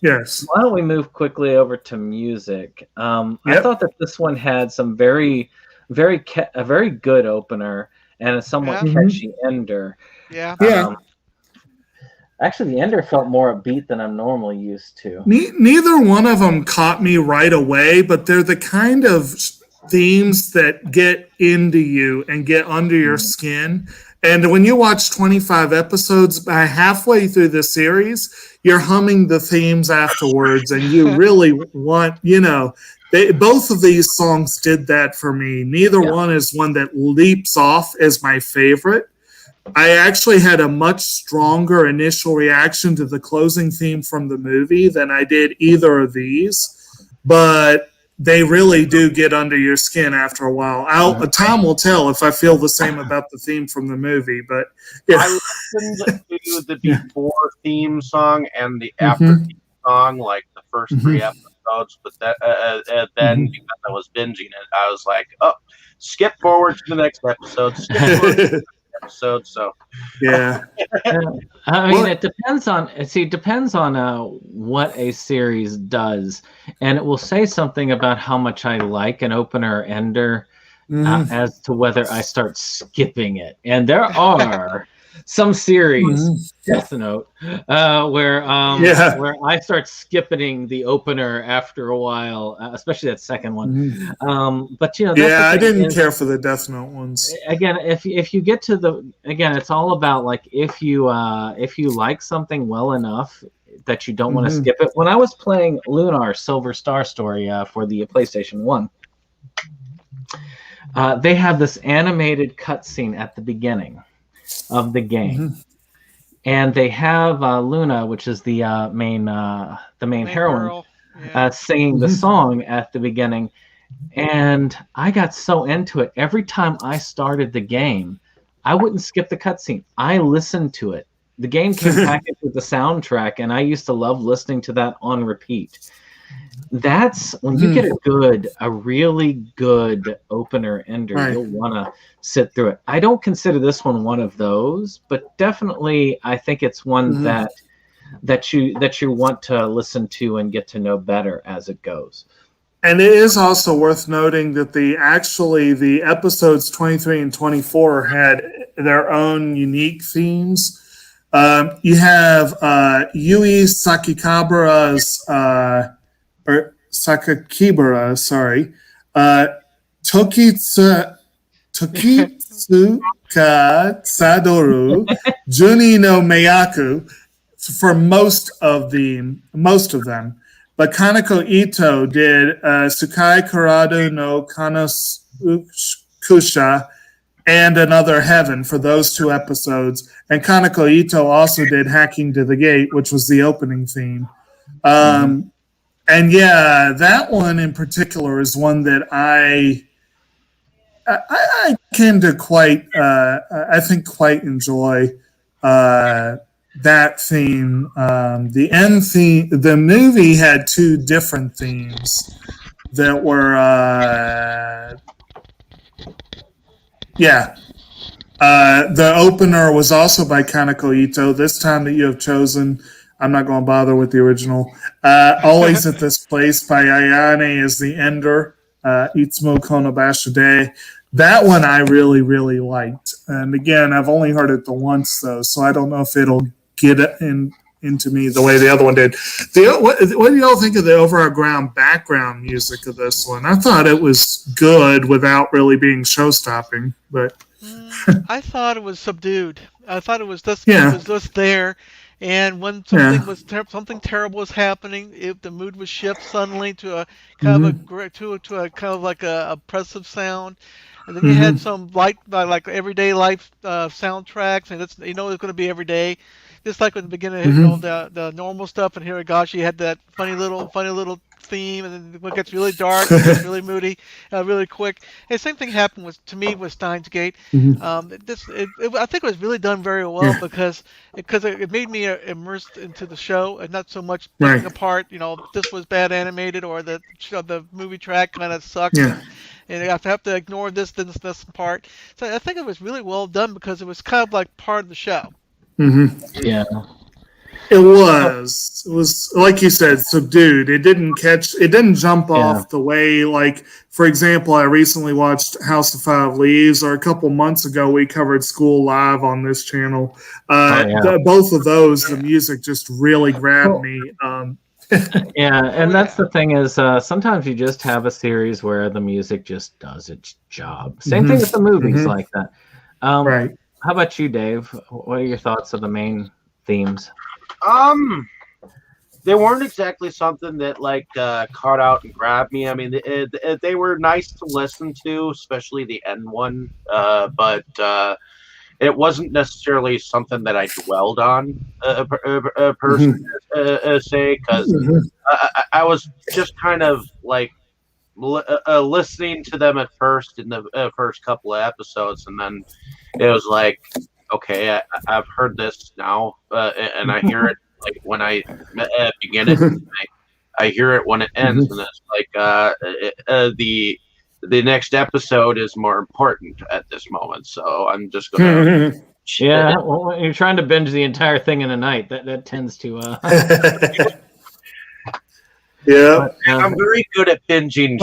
Yes. Why don't we move quickly over to music? I thought that this one had some a very good opener and a somewhat catchy ender. Yeah. Actually, the ender felt more upbeat than I'm normally used to. Neither one of them caught me right away, but they're the kind of themes that get into you and get under your skin. And when you watch 25 episodes, by halfway through the series, you're humming the themes afterwards, and you really want, both of these songs did that for me. Neither one is one that leaps off as my favorite. I actually had a much stronger initial reaction to the closing theme from the movie than I did either of these, but they really do get under your skin after a while. Time will tell if I feel the same about the theme from the movie. But I listened to the before theme song and the after theme song, like the first 3 episodes. But then because I was binging it, I was like, "Oh, skip forward to the next episode." Skip forward to the next episode. So yeah. I mean, it depends on what a series does, and it will say something about how much I like an opener or ender as to whether I start skipping it. And there are some series, Death Note, where I start skipping the opener after a while, especially that second one. But I didn't care for the Death Note ones. Again, if you get to it's all about like if you like something well enough that you don't want to skip it. When I was playing Lunar Silver Star Story for the PlayStation 1, they have this animated cutscene at the beginning of the game, and they have Luna, which is the main heroine, singing the song at the beginning, and I got so into it. Every time I started the game, I wouldn't skip the cutscene. I listened to it. The game came packaged with the soundtrack, and I used to love listening to that on repeat. That's when you get a really good opener ender, you'll want to sit through it. I don't consider this one of those, but definitely I think it's one that you want to listen to and get to know better as it goes. And it is also worth noting that the episodes 23 and 24 had their own unique themes. You have Yui Sakakibara's Tokitsuka Sadoru, Juni no Meyaku, for most of them. But Kaneko Ito did Tsukai Karado no Kanokusha and Another Heaven for those 2 episodes. And Kaneko Ito also did Hacking to the Gate, which was the opening theme. And yeah, that one in particular is one that I came to quite enjoy that theme. The end theme, the movie had 2 different themes that were the opener was also by Kaneko Ito. This time that you have chosen, I'm not going to bother with the original. Always at This Place by Ayane is the ender. Itsumo Konobashide. That one I really, really liked. And again, I've only heard it the once, though, so I don't know if it'll get into me the way the other one did. What do y'all think of the overall background music of this one? I thought it was good without really being show-stopping, but... I thought it was subdued. I thought it was just there, and when something terrible was happening, the mood was shift suddenly to a kind of like a oppressive sound, and then you had some like everyday life soundtracks, and it's it's going to be every day, just like in the beginning, the normal stuff, and here gosh, you had that funny little theme, and then when it gets really dark, it gets really moody, really quick. And the same thing happened with Steins Gate. I think it was really done very well because it made me immersed into the show and not so much picking apart. This was bad animated or the movie track kind of sucked. And I have to ignore this part. So I think it was really well done because it was kind of like part of the show. Yeah. It was like you said, subdued. It didn't jump off the way, like, for example, I recently watched House of Five Leaves, or a couple months ago we covered School Live on this channel. Both of those, the music just really grabbed me. And that's the thing is sometimes you just have a series where the music just does its job. Same thing with the movies like that. How about you, Dave? What are your thoughts of the main themes? They weren't exactly something that caught out and grabbed me. I mean, they were nice to listen to, especially the end one. But it wasn't necessarily something that I dwelled on per se, because I was just kind of like listening to them at first in the first couple of episodes, and then it was like, okay, I've heard this now, and I hear it like when I begin it. I hear it when it ends, and it's like the next episode is more important at this moment. So I'm just gonna. Well, when you're trying to binge the entire thing in a night, that tends to. But, I'm very good at binging.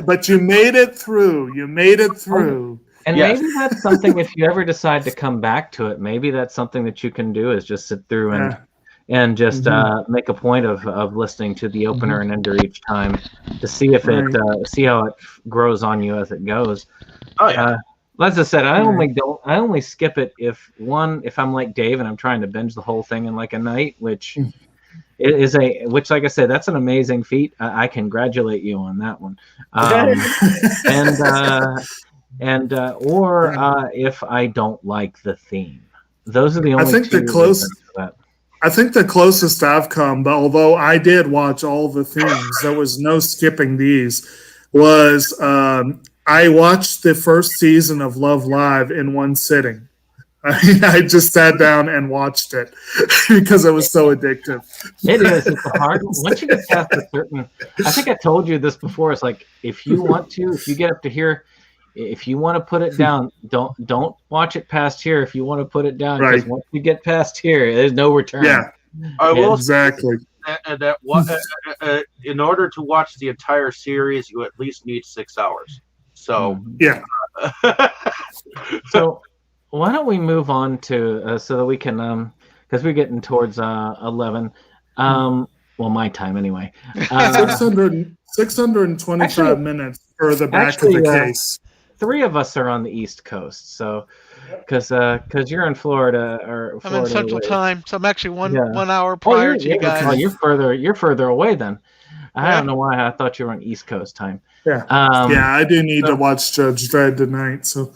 But you made it through. You made it through. And maybe that's something, if you ever decide to come back to it, maybe that's something that you can do, is just sit through and just make a point of listening to the opener and ender each time to see if see how it grows on you as it goes. As I said, I only skip it if I'm like Dave and I'm trying to binge the whole thing in like a night, which like I said, that's an amazing feat. I congratulate you on that one. Or if I don't like the theme. Those are the only I think the closest I've come, but although I did watch all the themes, there was no skipping these, was I watched the first season of Love Live in one sitting. I just sat down and watched it because it was so addictive. It is. It's hard. Once you get past a certain, I think I told you this before. It's like if you get up to here, if you want to put it down, don't watch it past here. If you want to put it down, because once you get past here, there's no return. Yeah, I will exactly. In order to watch the entire series, you at least need 6 hours. So So why don't we move on to so that we can because we're getting towards 11. Well, my time anyway. 625 minutes for the back of the case. 3 of us are on the East Coast, so because you're in Florida or I'm in Florida Central away. Time, so I'm actually one Yeah. 1 hour Oh, prior to you guys. Oh, you're further away then. I Yeah. don't know why I thought you were on East Coast time. Yeah. Yeah, I do need to watch Judge Dredd tonight. So,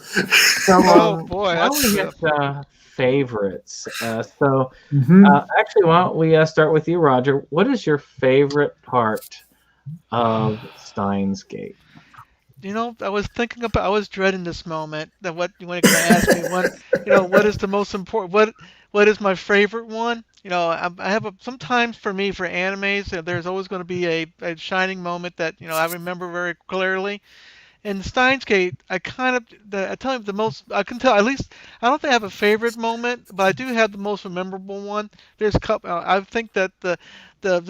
Oh boy, why don't we that's hit favorites? So Mhm. actually, why don't we start with you, Roger? What is your favorite part of Steins Gate? I was thinking about. I was dreading this moment. That what you were going to ask me when. What is the most important? What is my favorite one? I have sometimes for me for animes, there's always going to be a shining moment that I remember very clearly. In Steins Gate, I tell you the most. I can tell at least. I don't think I have a favorite moment, but I do have the most memorable one. There's a couple. I think that the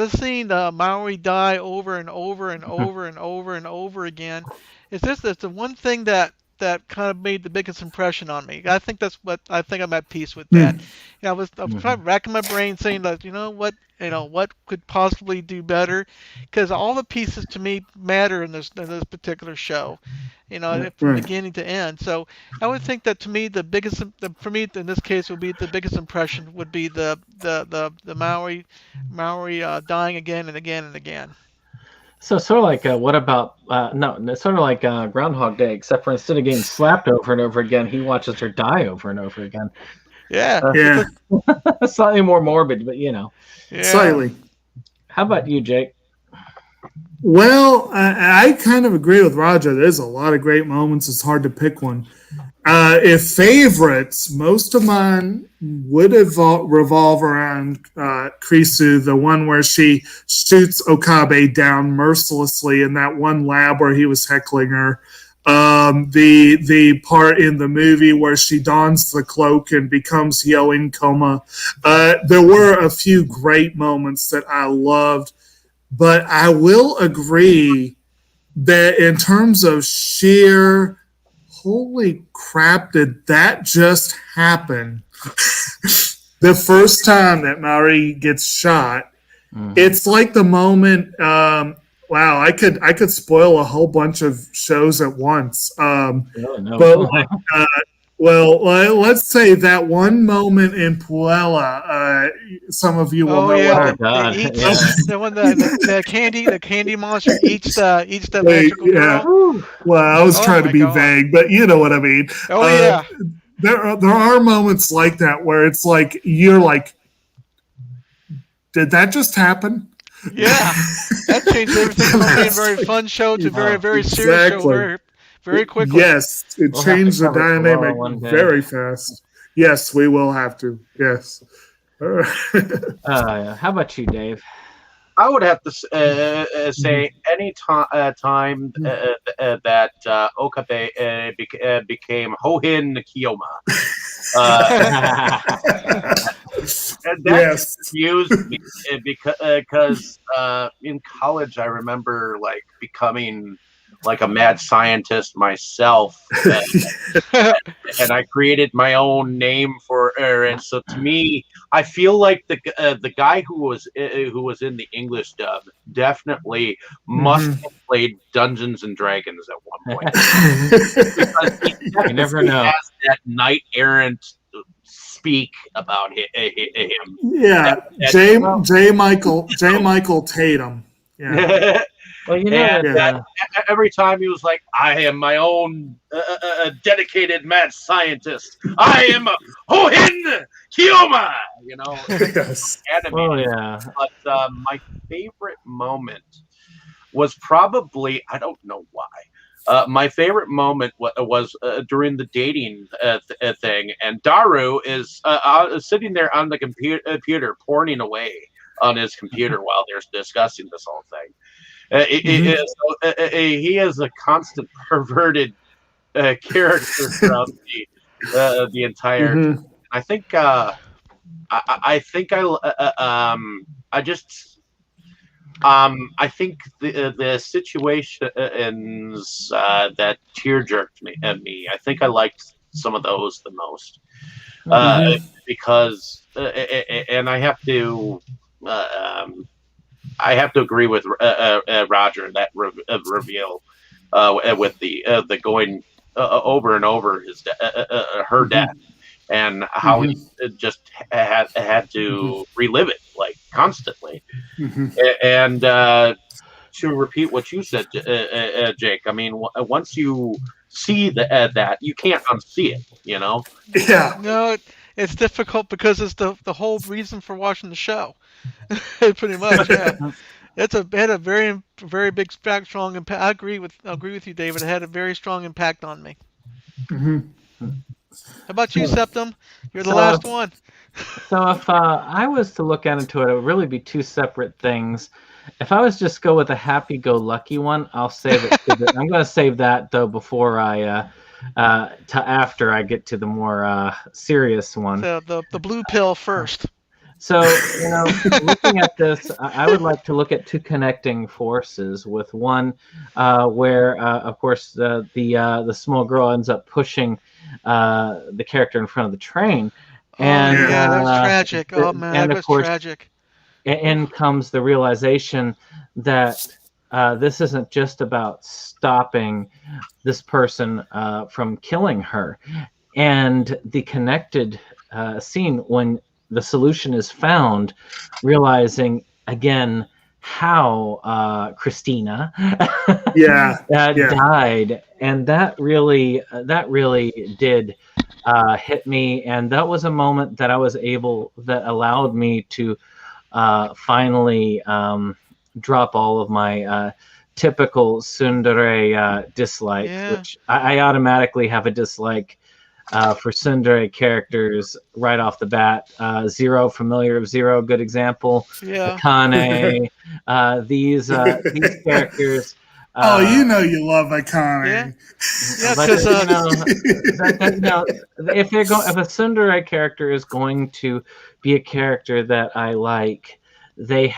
scene Maui die over and over and over and over and over again. It's the one thing that kind of made the biggest impression on me. I think that's what I think I'm at peace with that. I was trying racking my brain saying that what could possibly do better, because all the pieces to me matter in this particular show, from beginning to end. So I would think that to me for me in this case would be the biggest impression would be the Maui dying again and again and again. So sort of like what about no? It's sort of like Groundhog Day, except for instead of getting slapped over and over again, he watches her die over and over again. Yeah. Slightly more morbid, but Yeah. Slightly. How about you, Jake? Well, I kind of agree with Roger. There's a lot of great moments. It's hard to pick one. If favorites, most of mine would revolve around Krisu, the one where she shoots Okabe down mercilessly in that one lab where he was heckling her. The part in the movie where she dons the cloak and becomes yelling coma. There were a few great moments that I loved, but I will agree that in terms of sheer holy crap, did that just happen? The first time that Maori gets shot, it's like the moment. Wow, I could spoil a whole bunch of shows at once. Well, let's say that one moment in Puella. Some of you will know. Yeah, the candy monster eats the magical girl. Well, I was trying to be vague, but you know what I mean. Yeah. There are moments like that where it's like you're like, did that just happen? Yeah, that changed everything from being a very fun show to very, very serious show very quickly. Yes, it changed the dynamic very fast. Yes, we will have to. Yes. How about you, Dave? I would have to say any time that Okabe became Hohin Kiyoma. And that confused me because in college I remember like becoming like a mad scientist myself, and I created my own name for her. And so to me, I feel like the guy who was in the English dub definitely must have played Dungeons and Dragons at one point. Because you never know. Has that knight errant speak about him. Yeah, J. Michael Tatum. Yeah. Well, every time he was like, "I am my own dedicated mad scientist. I am a Hohin Kiyoma." Yes. But my favorite moment was probably, I don't know why. My favorite moment was during the dating thing, and Daru is sitting there on the computer, porning away on his computer while they're discussing this whole thing. He is a constant perverted character throughout the entire. I think I think the situations that tear jerked me. I think I liked some of those the most because, and I have to agree with Roger in that reveal with the going over and over her death, and how he just had to relive it like constantly. And to repeat what you said, Jake, I mean, once you see that, you can't unsee it. Yeah. No, it's difficult because it's the whole reason for watching the show. Pretty much, yeah. It had a very very big strong impact. I agree with you, David. It had a very strong impact on me. How about you, Septum? You're the last one. So if I was to look into it, it would really be two separate things. If I was just go with a happy-go-lucky one, I'll save it. I'm going to save that though before I after I get to the more serious one. So the blue pill first. So, looking at this, I would like to look at two connecting forces. With one, where of course the small girl ends up pushing the character in front of the train, and that was tragic. Oh man, and that of course, tragic. In comes the realization that this isn't just about stopping this person from killing her, and the connected scene when the solution is found, realizing again how Christina died, and that really did hit me, and that was a moment that that allowed me to finally drop all of my typical tsundere dislikes, which I automatically have a dislike for tsundere characters right off the bat. Zero, familiar of Zero, good example. Akane, these characters. You love Akane. Because if a tsundere character is going to be a character that I like, they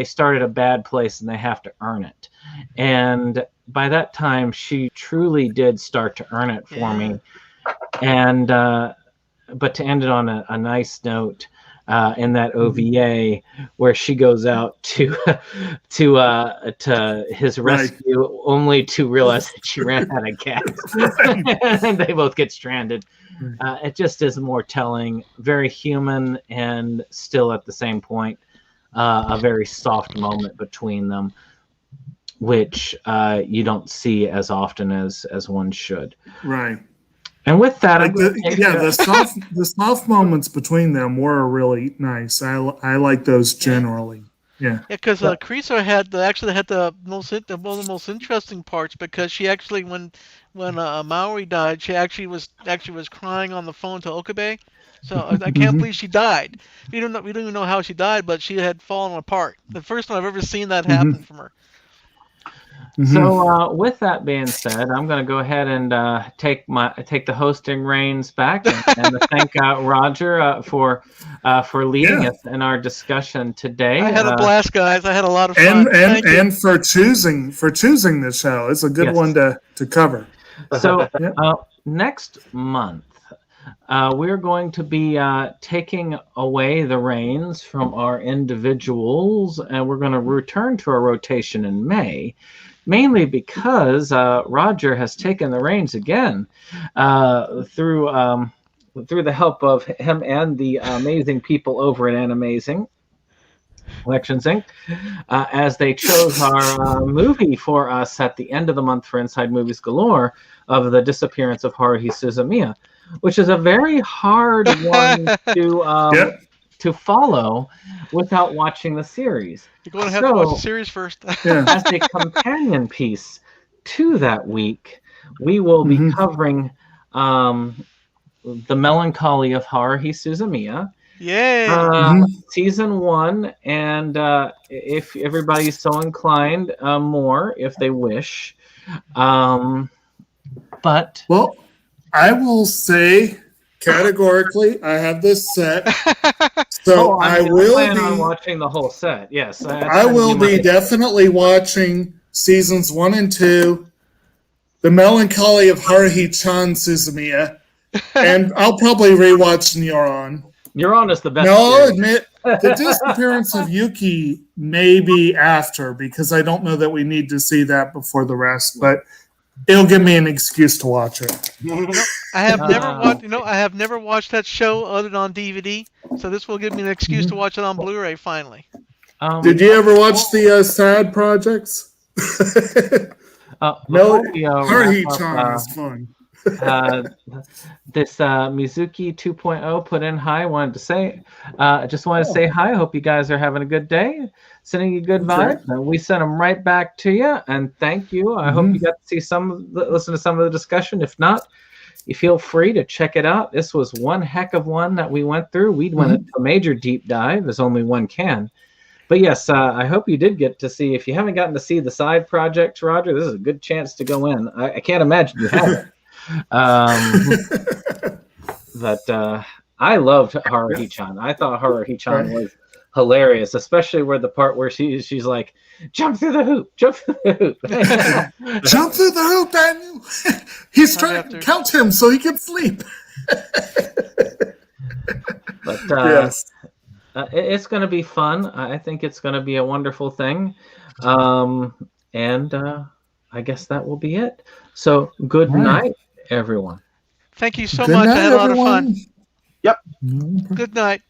start at a bad place and they have to earn it. And by that time, she truly did start to earn it for me. And but to end it on a nice note, in that OVA where she goes out to his rescue, only to realize that she ran out of gas, and they both get stranded. It just is more telling, very human, and still at the same point, a very soft moment between them, which you don't see as often as one should. Right. And with that, the soft moments between them were really nice. I like those generally. Yeah. Because Creaser had the most interesting parts, because she actually when Maori died, she actually was crying on the phone to Okabe. So I can't believe she died. We don't even know how she died, but she had fallen apart. The first time I've ever seen that happen from her. So with that being said, I'm going to go ahead and take the hosting reins back and thank Roger for leading us in our discussion today. I had a blast, guys. I had a lot of fun. And for choosing the show. It's a good one to cover. So next month, we're going to be taking away the reins from our individuals, and we're going to return to our rotation in May. Mainly because Roger has taken the reins again through the help of him and the amazing people over at Animazing Collections Inc. As they chose our movie for us at the end of the month for Inside Movies Galore of The Disappearance of Haruhi Suzumiya, which is a very hard one to follow without watching the series. You're going to have to watch the series first. As a companion piece to that week, we will be covering The Melancholy of Haruhi Suzumiya. Yay! Season 1, and if everybody's so inclined, more if they wish. But I will say categorically, I have this set, so I will be on watching the whole set. Yes, I will be definitely watching seasons 1 and 2, The Melancholy of Haruhi-chan Suzumiya, and I'll probably rewatch Neuron. Neuron is the best. No, I'll admit the disappearance of Yuki may be after, because I don't know that we need to see that before the rest, but it'll give me an excuse to watch it. I have never watched. I have never watched that show other than on DVD. So this will give me an excuse to watch it on Blu-ray finally. Did you ever watch the Sad Projects? No, Haruhi-chan is fun. This Mizuki 2.0 put in hi. Wanted to say, just wanted to say hi. Hope you guys are having a good day. Sending you good vibes, and we sent them right back to you. And thank you. I hope you got to see listen to some of the discussion. If not, you feel free to check it out. This was one heck of one that we went through. We went into a major deep dive, as only one can. But yes, I hope you did get to see. If you haven't gotten to see the side projects, Roger, this is a good chance to go in. I can't imagine you haven't. But I loved Haruhi-chan. I thought Haruhi-chan was hilarious, especially where the part where she's like, jump through the hoop, jump through the hoop. Jump through the hoop, Daniel. He's trying to count him so he can sleep. But yes. It's going to be fun. I think it's going to be a wonderful thing. And I guess that will be it. So good night, everyone. Thank you so much. I had a lot of fun. Yep. Good night.